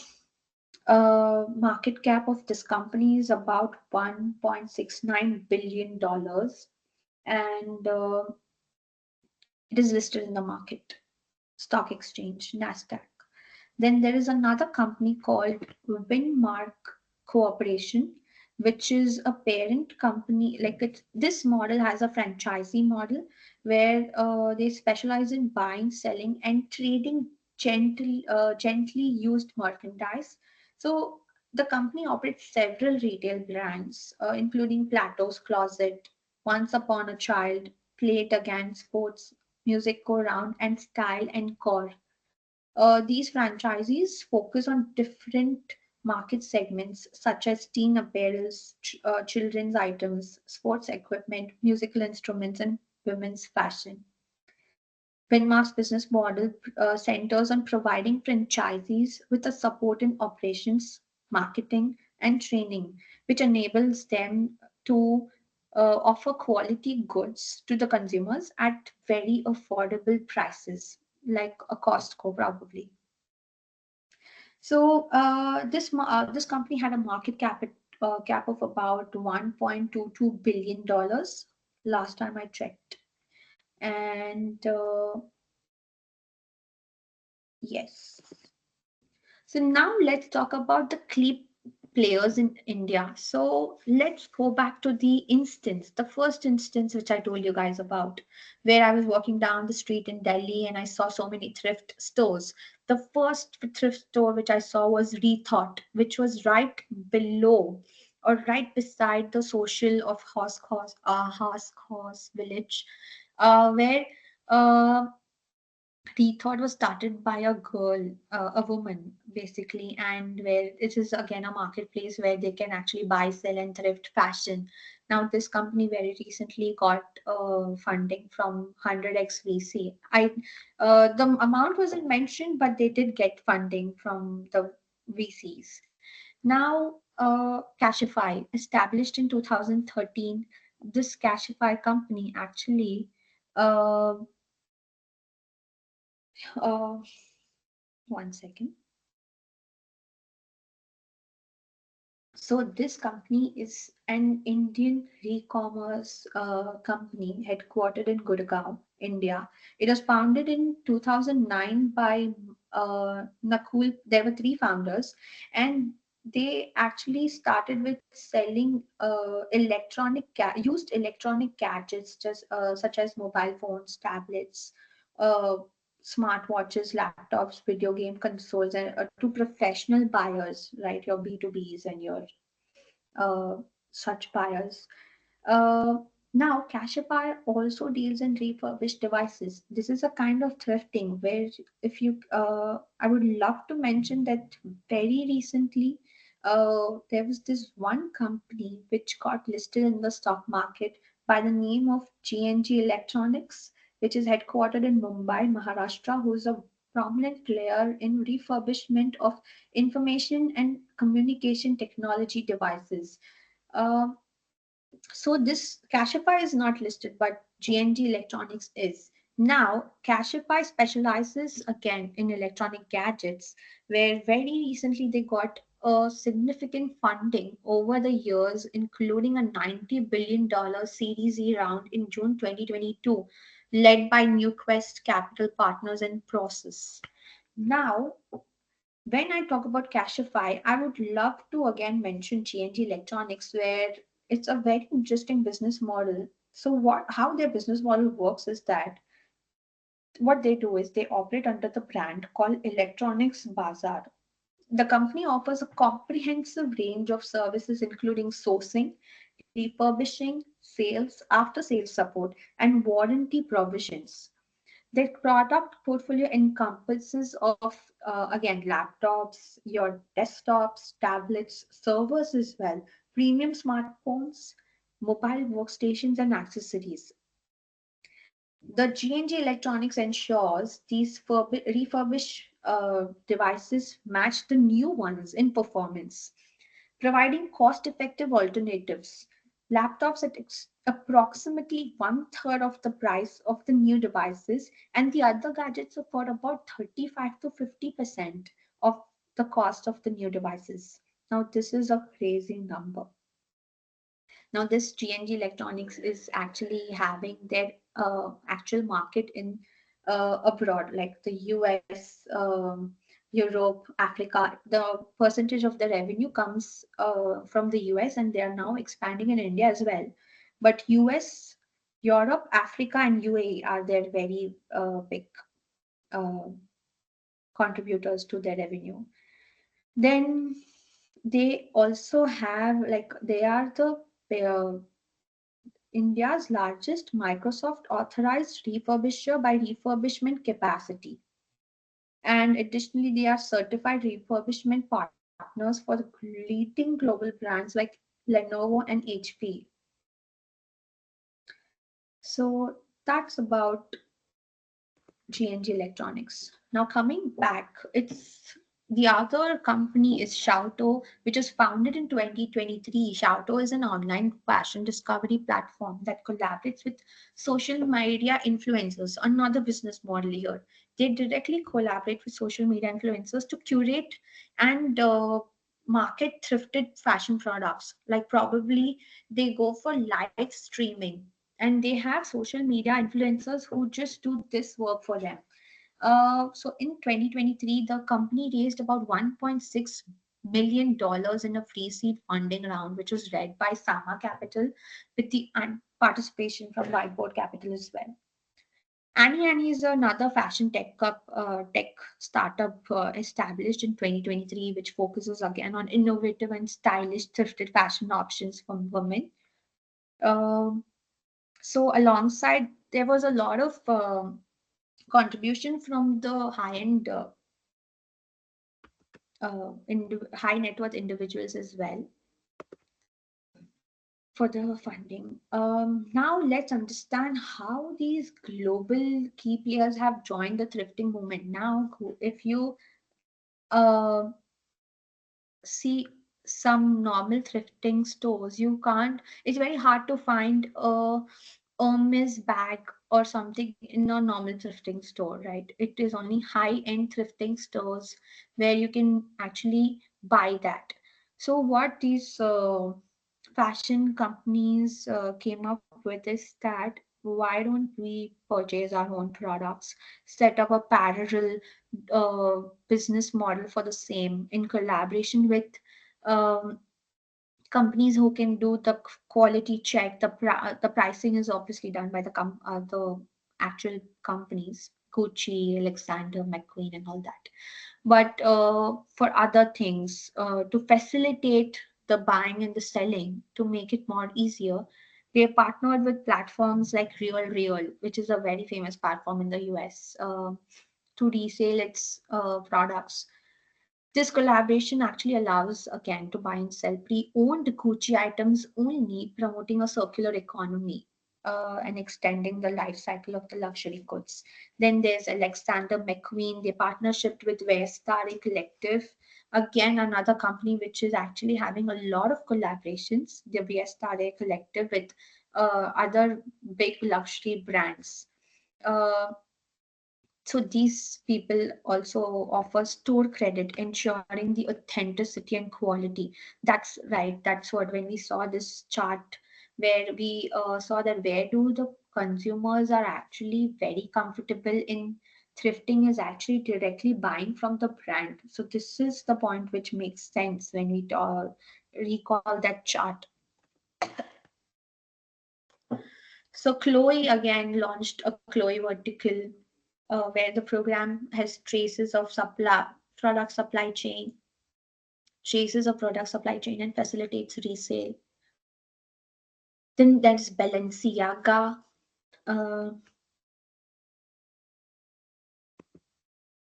Speaker 1: market cap of this company is about $1.69 billion, and it is listed in the market stock exchange, NASDAQ. Then there is another company called Winmark Corporation, which is a parent company. This model has a franchisee model where they specialize in buying, selling, and trading gently used merchandise. So the company operates several retail brands, including Plato's Closet, Once Upon a Child, Play It Again Sports, Music Go Round, and Style and Core. These franchisees focus on different market segments such as teen apparels, children's items, sports equipment, musical instruments, and women's fashion. Winmark's business model centers on providing franchisees with a support in operations, marketing, and training, which enables them to offer quality goods to the consumers at very affordable prices, like a Costco probably. So this company had a market cap of about $1.22 billion last time I checked, and yes. So now let's talk about the key players in India. So let's go back to the first instance which I told you guys about, where I was walking down the street in Delhi and I saw so many thrift stores. The first thrift store which I saw was Rethought, which was right below or right beside the social of Horse village, where uh, Thought was started by a girl, a woman, basically, and where it is again a marketplace where they can actually buy, sell, and thrift fashion. Now, this company very recently got funding from 100x VC. The amount wasn't mentioned, but they did get funding from the VCs. Now, Cashify, established in 2013, this Cashify company actually. Uh, uh, One second. So this company is an Indian e-commerce company headquartered in Gurgaon, India. It was founded in 2009 by Nakul. There were three founders, and they actually started with selling used electronic gadgets, just such as mobile phones, tablets, uh, smartwatches, laptops, video game consoles, and to professional buyers, right? Your B2Bs and your uh, such buyers. Uh, Now, Cashify also deals in refurbished devices. This is a kind of thrifting where, I would love to mention that very recently, there was this one company which got listed in the stock market by the name of G&G Electronics, which is headquartered in Mumbai, Maharashtra, who's a prominent player in refurbishment of information and communication technology devices. Um, so this Cashify is not listed, but GNG Electronics is. Now, Cashify specializes again in electronic gadgets, where very recently they got a significant funding over the years, including a $90 billion Series E round in June 2022, led by NewQuest Capital Partners and Process. Now, when I talk about Cashify, I would love to again mention G&G Electronics, where it's a very interesting business model. So how their business model works is that what they do is they operate under the brand called Electronics Bazaar. The company offers a comprehensive range of services, including sourcing, refurbishing, sales, after sales support, and warranty provisions. Their product portfolio encompasses of again laptops, your desktops, tablets, servers as well, premium smartphones, mobile workstations, and accessories. The G&G Electronics ensures these refurbished devices match the new ones in performance, providing cost-effective alternatives. Laptops at approximately one third of the price of the new devices, and the other gadgets are for about 35 to 50% of the cost of the new devices. Now, this is a crazy number. Now, this GNG Electronics is actually having their actual market in abroad, like the US, Europe, Africa. The percentage of the revenue comes from the US, and they are now expanding in India as well. But US, Europe, Africa, and UAE are their very big uh, contributors to their revenue. Then they also have, like, they are the India's largest Microsoft authorized refurbisher by refurbishment capacity. And additionally, they are certified refurbishment partners for the leading global brands like Lenovo and HP. So that's about G&G Electronics. Now coming back, it's The other company is Xiaoto, which was founded in 2023. Xiaoto is an online fashion discovery platform that collaborates with social media influencers. Another business model here. They directly collaborate with social media influencers to curate and market thrifted fashion products. Like probably they go for live streaming and they have social media influencers who just do this work for them. So in 2023, the company raised about $1.6 million in a free seed funding round, which was led by Sama Capital with the participation from Whiteboard Capital as well. Annie Annie is another fashion tech startup established in 2023, which focuses again on innovative and stylish thrifted fashion options for women. Um, so alongside, there was a lot of contribution from the high net worth individuals as well for the funding. Now let's understand how these global key players have joined the thrifting movement. Now, if you uh, see some normal thrifting stores, you can't. It's very hard to find a Hermes bag or something in a normal thrifting store, right? It is only high-end thrifting stores where you can actually buy that. So what these fashion companies came up with is that why don't we purchase our own products, set up a parallel business model for the same in collaboration with um, companies who can do the quality check. The pricing is obviously done by the actual companies, Gucci, Alexander McQueen, and all that. But for other things, to facilitate the buying and the selling, to make it more easier, they partnered with platforms like Real, which is a very famous platform in the US, to resell its products. This collaboration actually allows again to buy and sell pre-owned Gucci items only, promoting a circular economy and extending the life cycle of the luxury goods. Then there's Alexander McQueen. They partnership with Vestare Collective, again another company which is actually having a lot of collaborations. The Vestare Collective with other big luxury brands. Uh, so these people also offer store credit, ensuring the authenticity and quality. That's right. That's what when we saw this chart where we saw that where do the consumers are actually very comfortable in thrifting is actually directly buying from the brand. So this is the point which makes sense when we recall that chart. So Chloe again launched a Chloe vertical where the program has product supply chain, traces of product supply chain and facilitates resale. Then there's Balenciaga. Uh,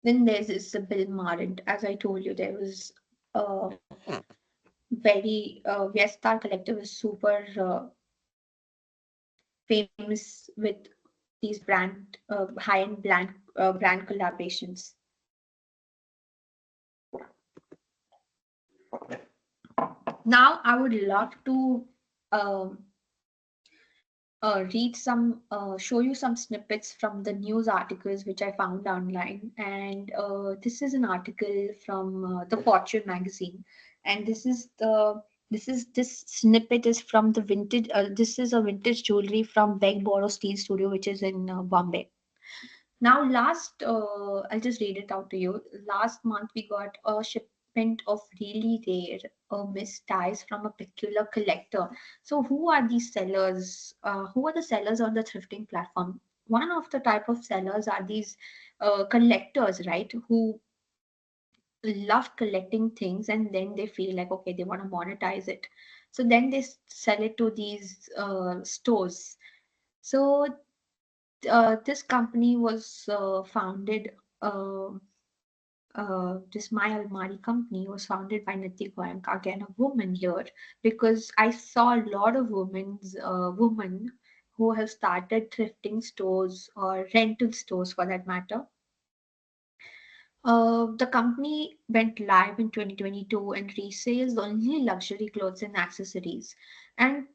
Speaker 1: then there's Isabel Marant. As I told you, there was a Vestar Collective is super famous with these high-end brand collaborations. Now I would love to um, show you some snippets from the news articles which I found online. And this is an article from the Fortune magazine. And this snippet is from the vintage. This is a vintage jewelry from Beg Boro Steel Studio, which is in Bombay. Now, I'll just read it out to you. Last month, we got a shipment of really rare missed ties from a peculiar collector. So, who are these sellers? Who are the sellers on the thrifting platform? One of the type of sellers are these collectors, right? Who love collecting things and then they feel like, okay, they want to monetize it. So, then they sell it to these stores. So, this company was founded, uh, this My Almari company was founded by Niti Goenka, again a woman here, because I saw a lot of women who have started thrifting stores or rental stores for that matter. The company went live in 2022 and resales only luxury clothes and accessories. And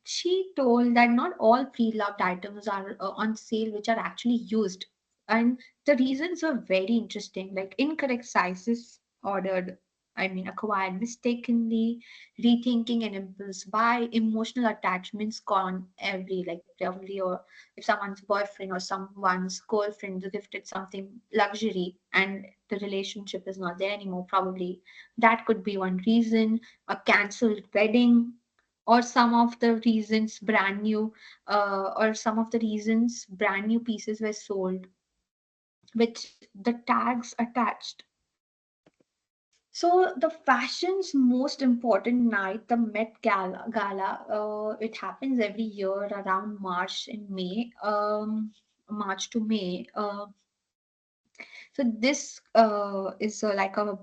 Speaker 1: she told that not all pre-loved items are on sale, which are actually used. And the reasons were very interesting, like incorrect sizes ordered, I mean, acquired mistakenly, rethinking an impulse buy, emotional attachments gone every, like probably, or if someone's boyfriend or someone's girlfriend gifted something luxury and the relationship is not there anymore, probably that could be one reason. A cancelled wedding, or some of the reasons brand new pieces were sold with the tags attached. So the fashion's most important night, the Met Gala, it happens every year around March and May, March to May. So this is like a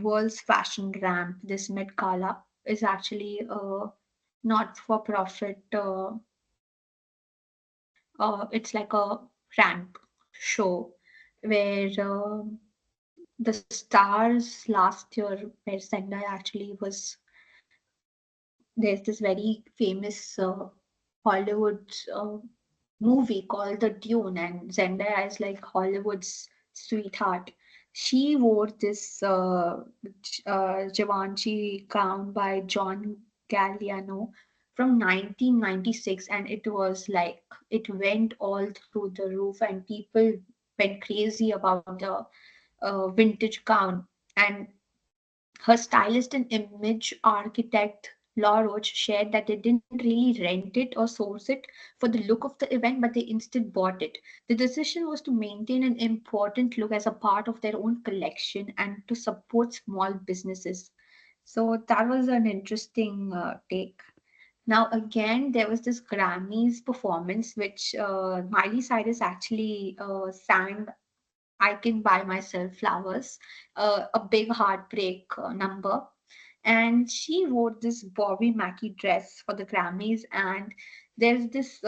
Speaker 1: world's fashion ramp. This Met Gala is actually not for profit. It's like a ramp show where the stars last year, where Zendaya actually was. There's this very famous Hollywood movie called The Dune, and Zendaya is like Hollywood's sweetheart. She wore this Givenchy gown by John Galliano from 1996, and it was like it went all through the roof, and people went crazy about the vintage gown. And her stylist and image architect Law Roach shared that they didn't really rent it or source it for the look of the event, but they instead bought it. The decision was to maintain an important look as a part of their own collection and to support small businesses. So that was an interesting take. Now, again, there was this Grammys performance, which Miley Cyrus actually sang I Can Buy Myself Flowers, a big heartbreak number. And she wore this Bobby Mackey dress for the Grammys. And there's this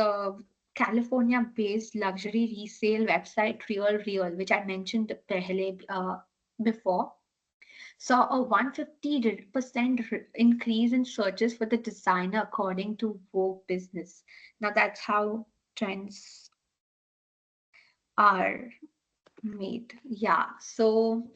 Speaker 1: California-based luxury resale website, Real, which I mentioned before, saw a 150% increase in searches for the designer according to Vogue Business. Now that's how trends are made. Yeah. So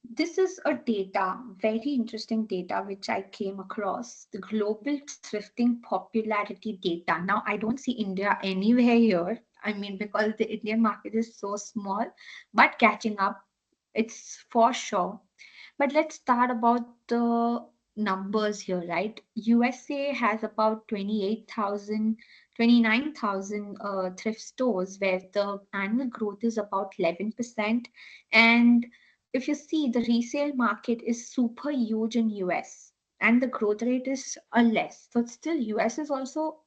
Speaker 1: this is a data, very interesting data, which I came across, the global thrifting popularity data. Now, I don't see India anywhere here. I mean, because the Indian market is so small, but catching up, it's for sure. But let's start about the numbers here, right? USA has about 28,000, 29,000 thrift stores where the annual growth is about 11%. And if you see, the resale market is super huge in US and the growth rate is less. So still US is also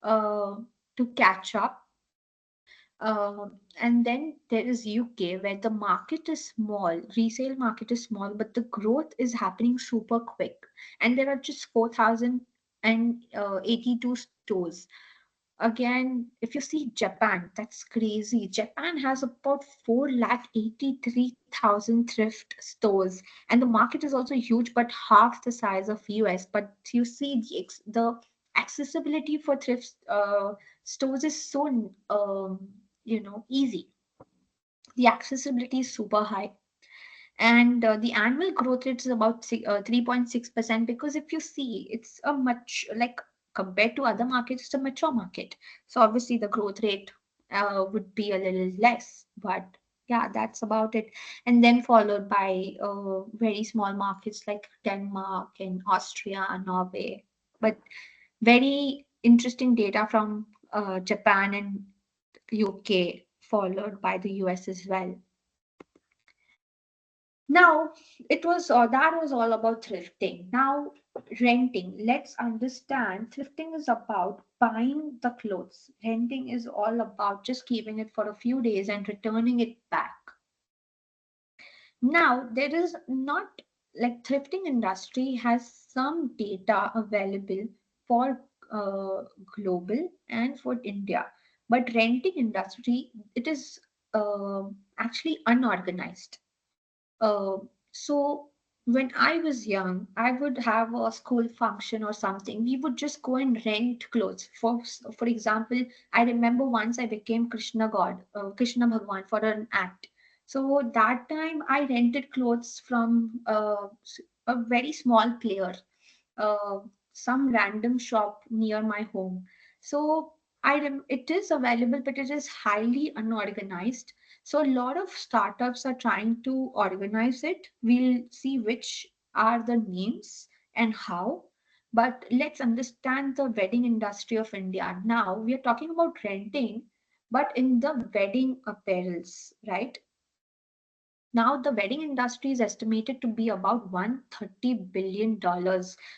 Speaker 1: uh, to catch up. And then there is UK where the market is small, resale market is small, but the growth is happening super quick. And there are just 4,082 stores. Again, if you see Japan, that's crazy. Japan has about 4,83,000 thrift stores, and the market is also huge, but half the size of US. But you see, the accessibility for thrift stores is so easy. The accessibility is super high, and the annual growth rate is about 3.6%, because if you see, it's a much, like, compared to other markets, it's a mature market, so obviously the growth rate would be a little less, but yeah, that's about it. And then followed by very small markets like Denmark and Austria and Norway. But very interesting data from Japan and UK, followed by the US as well. Now, that was all about thrifting. Now, renting. Let's understand thrifting is about buying the clothes. Renting is all about just keeping it for a few days and returning it back. Now, there is not, like, thrifting industry has some data available for global and for India, but renting industry, it is uh, actually unorganized. Uh, so when I was young, I would have a school function or something. We would just go and rent clothes. For example, I remember once I became Krishna God, Krishna Bhagwan for an act. So that time I rented clothes from a very small player, uh, some random shop near my home. So it is available, but it is highly unorganized. So a lot of startups are trying to organize it. We'll see which are the names and how. But let's understand the wedding industry of India. Now we are talking about renting, but in the wedding apparels, right? Now, the wedding industry is estimated to be about $130 billion,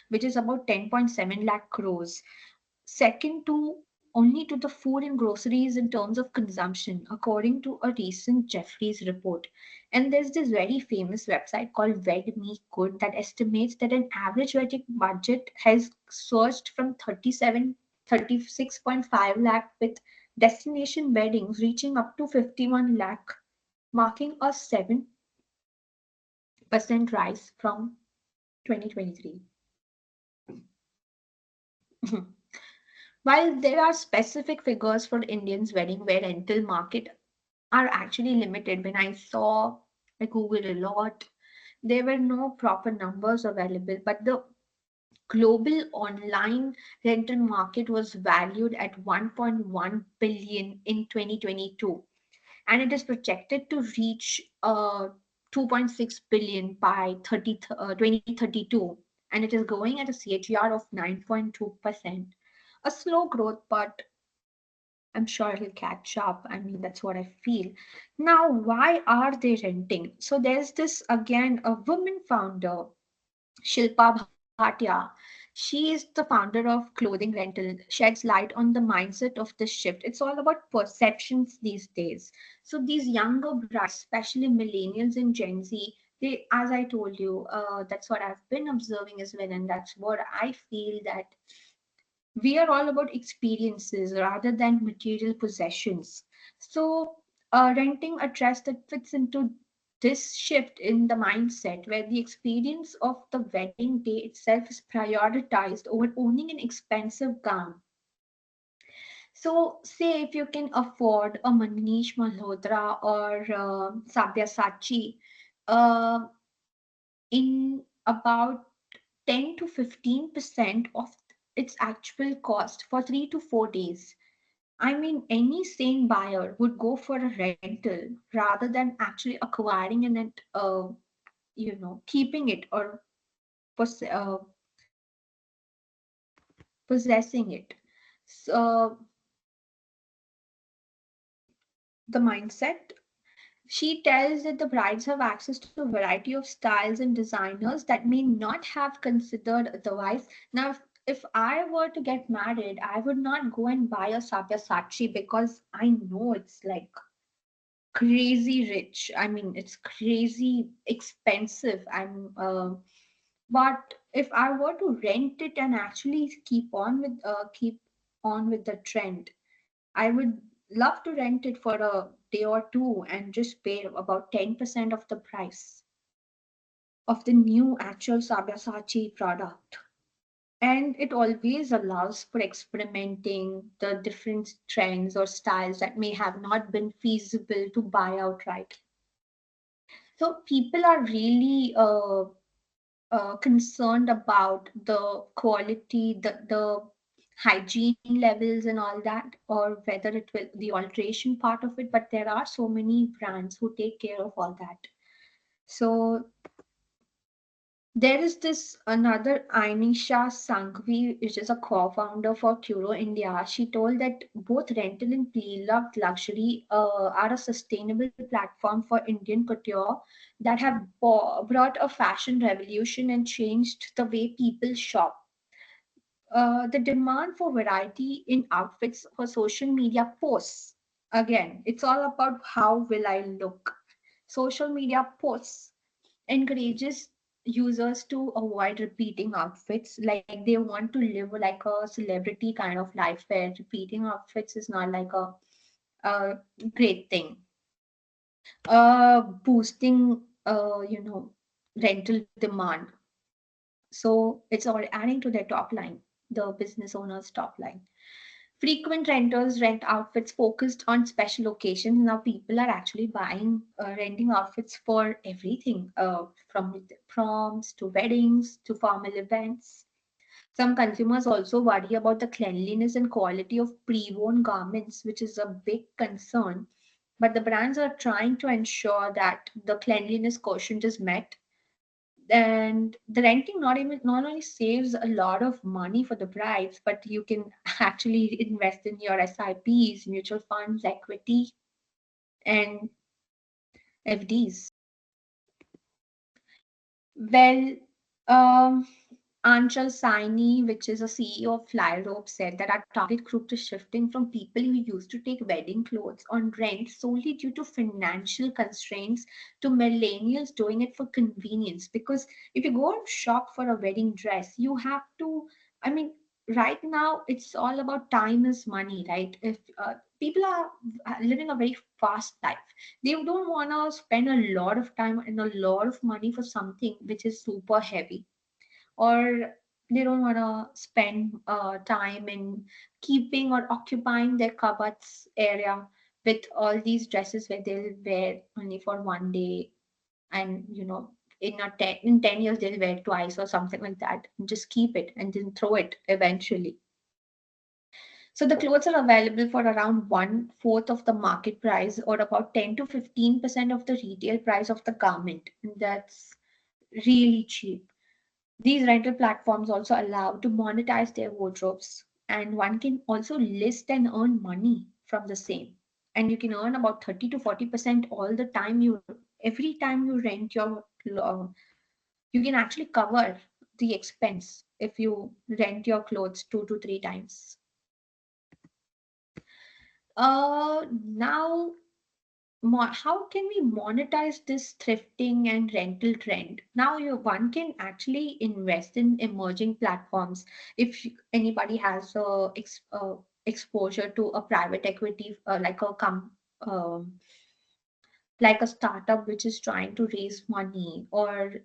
Speaker 1: which is about 10.7 lakh crores. Second to only to the food and groceries in terms of consumption, according to a recent Jeffries report. And there's this very famous website called Wed Me Good that estimates that an average wedding budget has surged from 36.5 lakh with destination weddings reaching up to 51 lakh, marking a 7% rise from 2023. While there are specific figures for Indians wedding where rental market are actually limited, when I Googled a lot, there were no proper numbers available, but the global online rental market was valued at 1.1 billion in 2022, and it is projected to reach 2.6 billion by 2032, and it is growing at a CAGR of 9.2%. A slow growth, but I'm sure it'll catch up. I mean, that's what I feel. Now, why are they renting? So there's this again, a woman founder, Shilpa Bhatia. She is the founder of Clothing Rental, sheds light on the mindset of this shift. It's all about perceptions these days. So these younger brides, especially millennials and Gen Z, they, as I told you, that's what I've been observing as well, and that's what I feel that we are all about experiences rather than material possessions. So, renting a dress that fits into this shift in the mindset where the experience of the wedding day itself is prioritized over owning an expensive gown. So, say if you can afford a Manish Malhotra or Sabyasachi uh, in about 10 to 15% of its actual cost for 3 to 4 days. I mean, any sane buyer would go for a rental rather than actually acquiring and then, keeping it or pos- uh, possessing it. So, the mindset. She tells that the brides have access to a variety of styles and designers that may not have considered otherwise. Now, if I were to get married, I would not go and buy a Sabyasachi because I know it's like crazy rich. I mean, it's crazy expensive. But if I were to rent it and actually keep on with the trend, I would love to rent it for a day or two and just pay about 10% of the price of the new actual Sabyasachi product. And it always allows for experimenting the different trends or styles that may have not been feasible to buy outright. So people are really concerned about the quality, the hygiene levels and all that, or whether it will the alteration part of it. But there are so many brands who take care of all that. So there is this another Ainisha Sanghvi, which is a co-founder for Curo India. She told that both rental and pre-loved luxury are a sustainable platform for Indian couture that have brought a fashion revolution and changed the way people shop. The demand for variety in outfits for social media posts. Again, it's all about how will I look. Social media posts encourages users to avoid repeating outfits. Like they want to live like a celebrity kind of life where repeating outfits is not like a great thing. Boosting, rental demand. So it's all adding to their top line, the business owner's top line. Frequent renters rent outfits focused on special occasions. Now people are actually buying, renting outfits for everything, from the proms to weddings to formal events. Some consumers also worry about the cleanliness and quality of pre-worn garments, which is a big concern. But the brands are trying to ensure that the cleanliness quotient is met. And the renting not only saves a lot of money for the brides, but you can actually invest in your SIPs, mutual funds, equity, and FDs. Well, um, Anchal Saini, which is a CEO of Flyrope, said that our target group is shifting from people who used to take wedding clothes on rent solely due to financial constraints to millennials doing it for convenience. Because if you go and shop for a wedding dress, you have to, I mean, right now it's all about time is money, right? If people are living a very fast life, they don't want to spend a lot of time and a lot of money for something which is super heavy, or they don't want to spend time in keeping or occupying their cupboards area with all these dresses where they'll wear only for one day, and in 10 years they'll wear it twice or something like that, and just keep it and then throw it eventually. So the clothes are available for around one fourth of the market price, or about 10 to 15% of the retail price of the garment. And that's really cheap. These rental platforms also allow to monetize their wardrobes, and one can also list and earn money from the same. And you can earn about 30 to 40% all the time every time you rent your you can actually cover the expense if you rent your clothes 2 to 3 times. Now, how can we monetize this thrifting and rental trend? Now, one can actually invest in emerging platforms. If anybody has exposure to a private equity, um, like a startup which is trying to raise money, or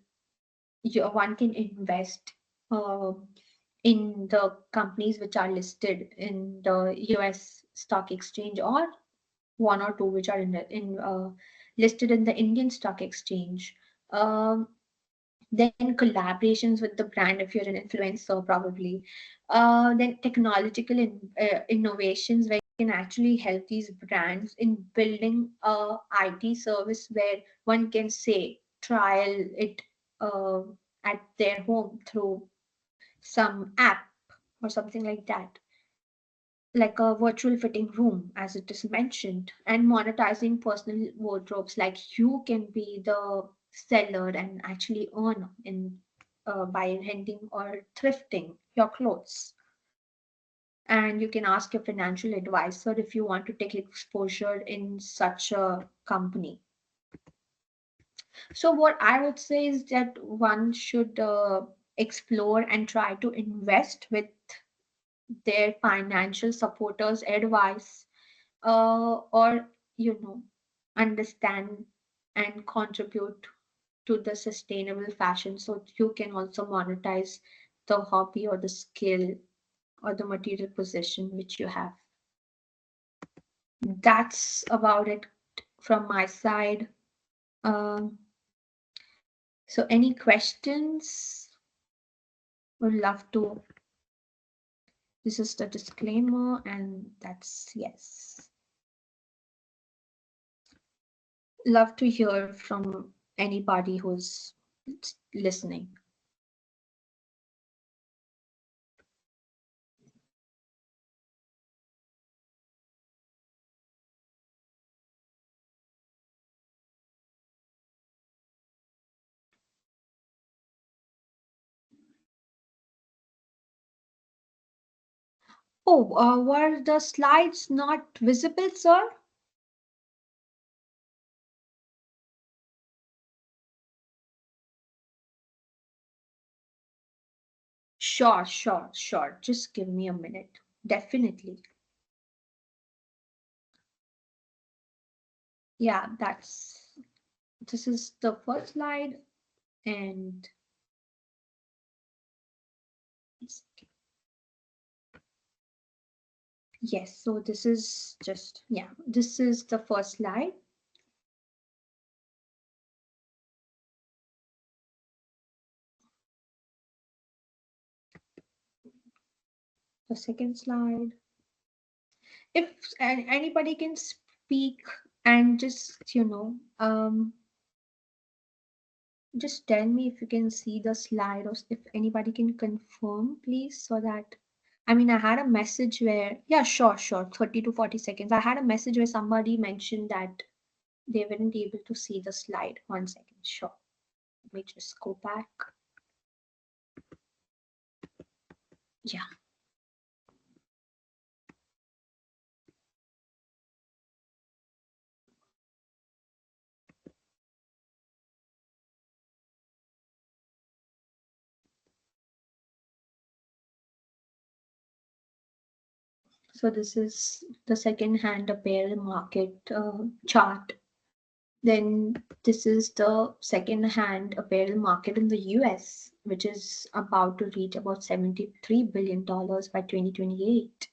Speaker 1: one can invest uh, in the companies which are listed in the US stock exchange, or one or two which are listed in the Indian stock exchange. Um, then collaborations with the brand if you're an influencer, probably. Then technological innovations where you can actually help these brands in building a IT service where one can say trial it uh, at their home through some app or something like that, like a virtual fitting room, as it is mentioned, and monetizing personal wardrobes. Like you can be the seller and actually earn in by renting or thrifting your clothes. And you can ask your financial advisor if you want to take exposure in such a company. So what I would say is that one should explore and try to invest with their financial supporters advice, or understand and contribute to the sustainable fashion, so you can also monetize the hobby or the skill or the material possession which you have. That's about it from my side. um, so any questions? Would love to. This is the disclaimer, and that's yes. Love to hear from anybody who's listening. Oh, were the slides not visible, sir? Sure, sure, sure. Just give me a minute. Definitely. Yeah, that's this is the first slide, and yes, so this is just, yeah, this is the first slide. The second slide. If anybody can speak and just, just tell me if you can see the slide, or if anybody can confirm, please, so that I mean, I had a message where, yeah, sure, 30 to 40 seconds. I had a message where somebody mentioned that they weren't able to see the slide. 1 second, sure. Let me just go back. Yeah. So this is the second-hand apparel market chart. Then this is the second-hand apparel market in the US, which is about to reach about $73 billion by 2028.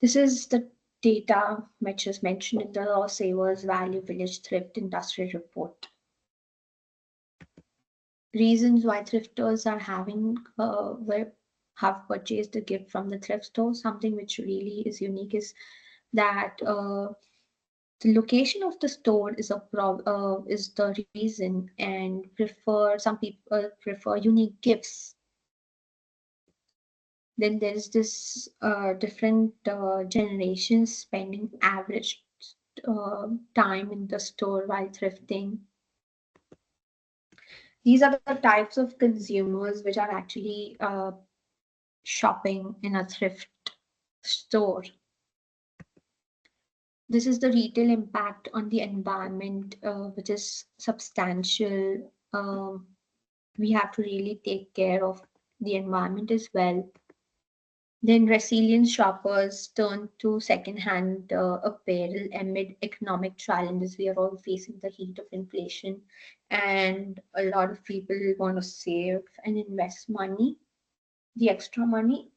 Speaker 1: This is the data which is mentioned in the Law Savers Value Village Thrift Industry Report. Reasons why thrifters are have purchased a gift from the thrift store. Something which really is unique is that the location of the store is is the reason, and some people prefer unique gifts. Then there's this different generations spending average time in the store while thrifting. These are the types of consumers which are actually shopping in a thrift store. This is the retail impact on the environment, which is substantial. We have to really take care of the environment as well. Then resilient shoppers turn to second-hand apparel amid economic challenges. We are all facing the heat of inflation, and a lot of people want to save and invest money, the extra money,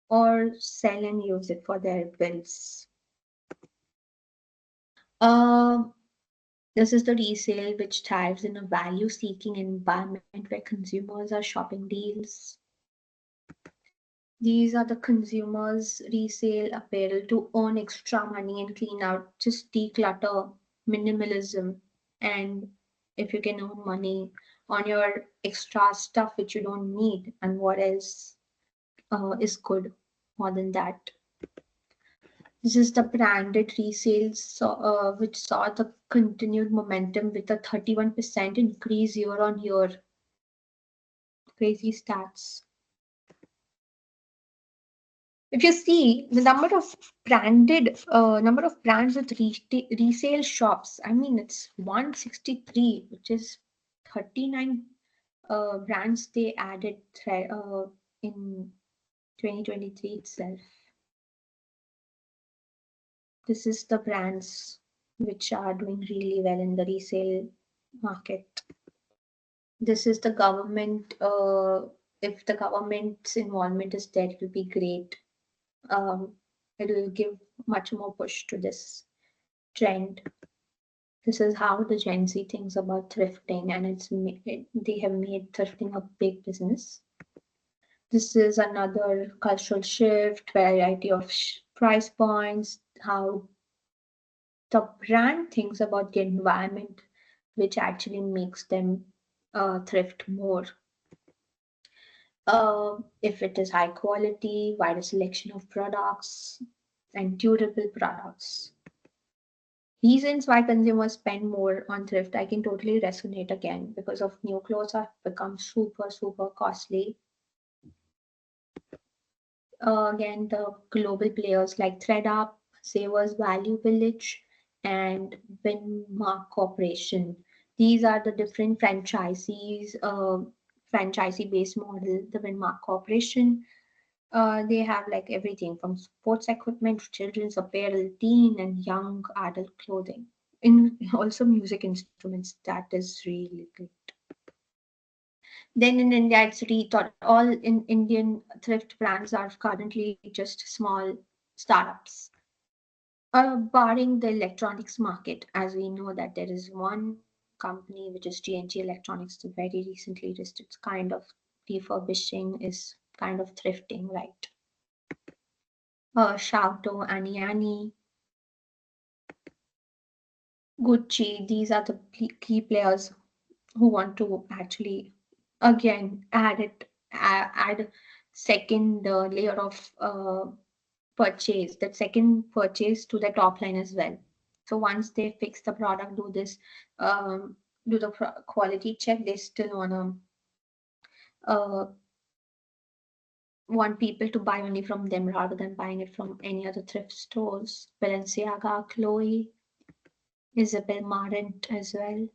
Speaker 1: or sell and use it for their bills. This is the resale, which thrives in a value-seeking environment where consumers are shopping deals. These are the consumers resale apparel to earn extra money and clean out, just declutter, minimalism. And if you can earn money on your extra stuff which you don't need, and what else is good more than that. This is the branded resales, which saw the continued momentum with a 31% increase year on year. Crazy stats. If you see the number of number of brands with resale shops, I mean, it's 163, which is 39 brands they added in 2023 itself. This is the brands which are doing really well in the resale market. This is the government. If the government's involvement is there, it will be great. It will give much more push to this trend. This is how the Gen Z thinks about thrifting, and they have made thrifting a big business. This is another cultural shift, variety of price points, how the brand thinks about the environment, which actually makes them thrift more. If it is high quality, wider selection of products, and durable products. Reasons why consumers spend more on thrift, I can totally resonate again because of new clothes have become super costly. Again, the global players like ThredUp, Savers Value Village, and Winmark Corporation. These are the different franchisee-based model. The Winmark Corporation, they have like everything from sports equipment to children's apparel, teen and young adult clothing. In also music instruments, that is really good. Then in India, it's rethought. All in Indian thrift brands are currently just small startups. Barring the electronics market, as we know that there is one company which is G&G Electronics, that very recently just it's kind of refurbishing, is kind of thrifting, right? Shauto, Annie, Gucci, these are the key players who want to actually again add second layer of purchase, that second purchase to the top line as well. So once they fix the product, um, do the quality check, they still uh, want people to buy only from them rather than buying it from any other thrift stores. Balenciaga, Chloe, Isabel Marant as well.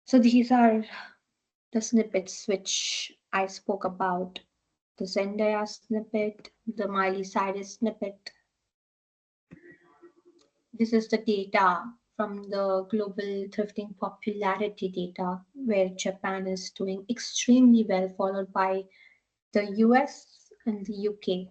Speaker 1: So these are the snippets which I spoke about. The Zendaya snippet, the Miley Cyrus snippet. This is the data from the global thrifting popularity data, where Japan is doing extremely well, followed by the US and the UK.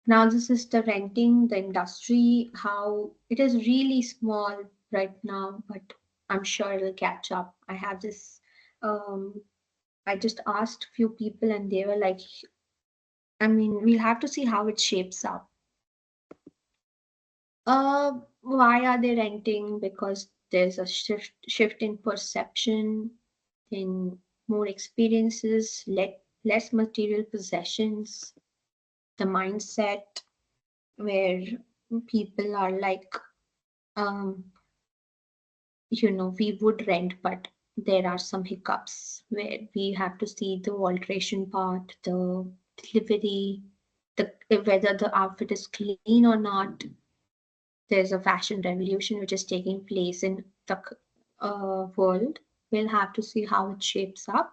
Speaker 1: Now, this is the renting, the industry, how it is really small right now, but I'm sure it'll catch up. I have this, I just asked few people and they were like, I mean, we'll have to see how it shapes up. Why are they renting? Because there's a shift in perception, in more experiences, less material possessions, the mindset where people are like, um, we would rent, but there are some hiccups where we have to see the alteration part, the delivery, the whether the outfit is clean or not. There's a fashion revolution which is taking place in the world. We'll have to see how it shapes up.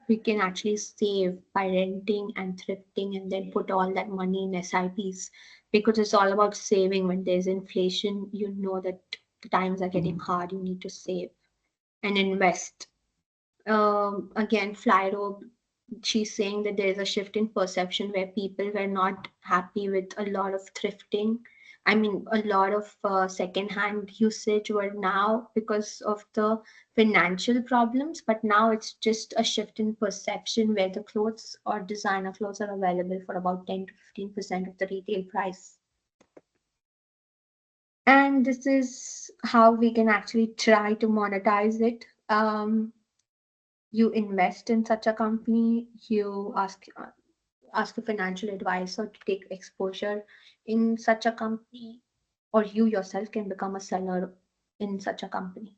Speaker 1: We can actually save by renting and thrifting and then put all that money in SIPs, because it's all about saving. When there's inflation, you know that the times are getting hard. You need to save and invest. Again, Flyro, she's saying that there's a shift in perception where people were not happy with a lot of thrifting. I mean, a lot of second-hand usage were now because of the financial problems, but now it's just a shift in perception where the clothes or designer clothes are available for about 10 to 15% of the retail price. And this is how we can actually try to monetize it. You invest in such a company, you ask a financial advisor to take exposure in such a company, or you yourself can become a seller in such a company.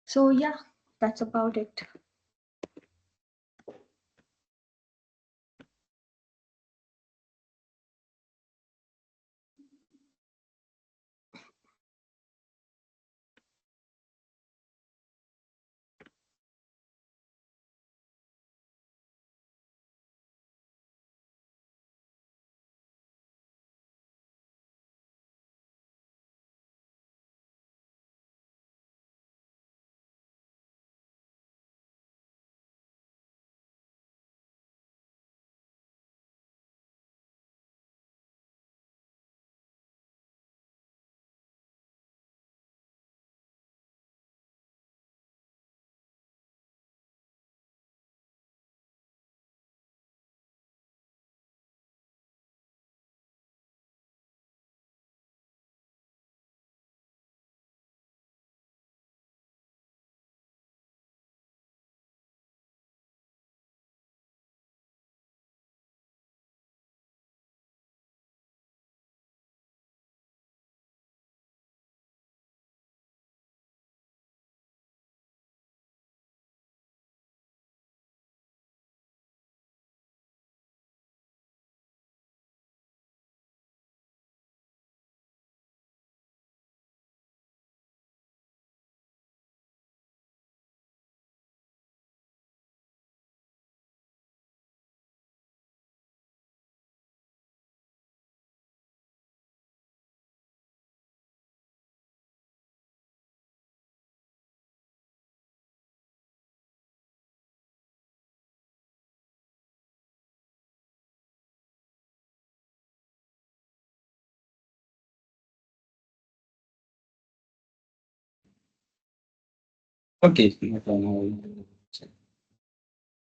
Speaker 1: So yeah, that's about it.
Speaker 2: Okay. Okay.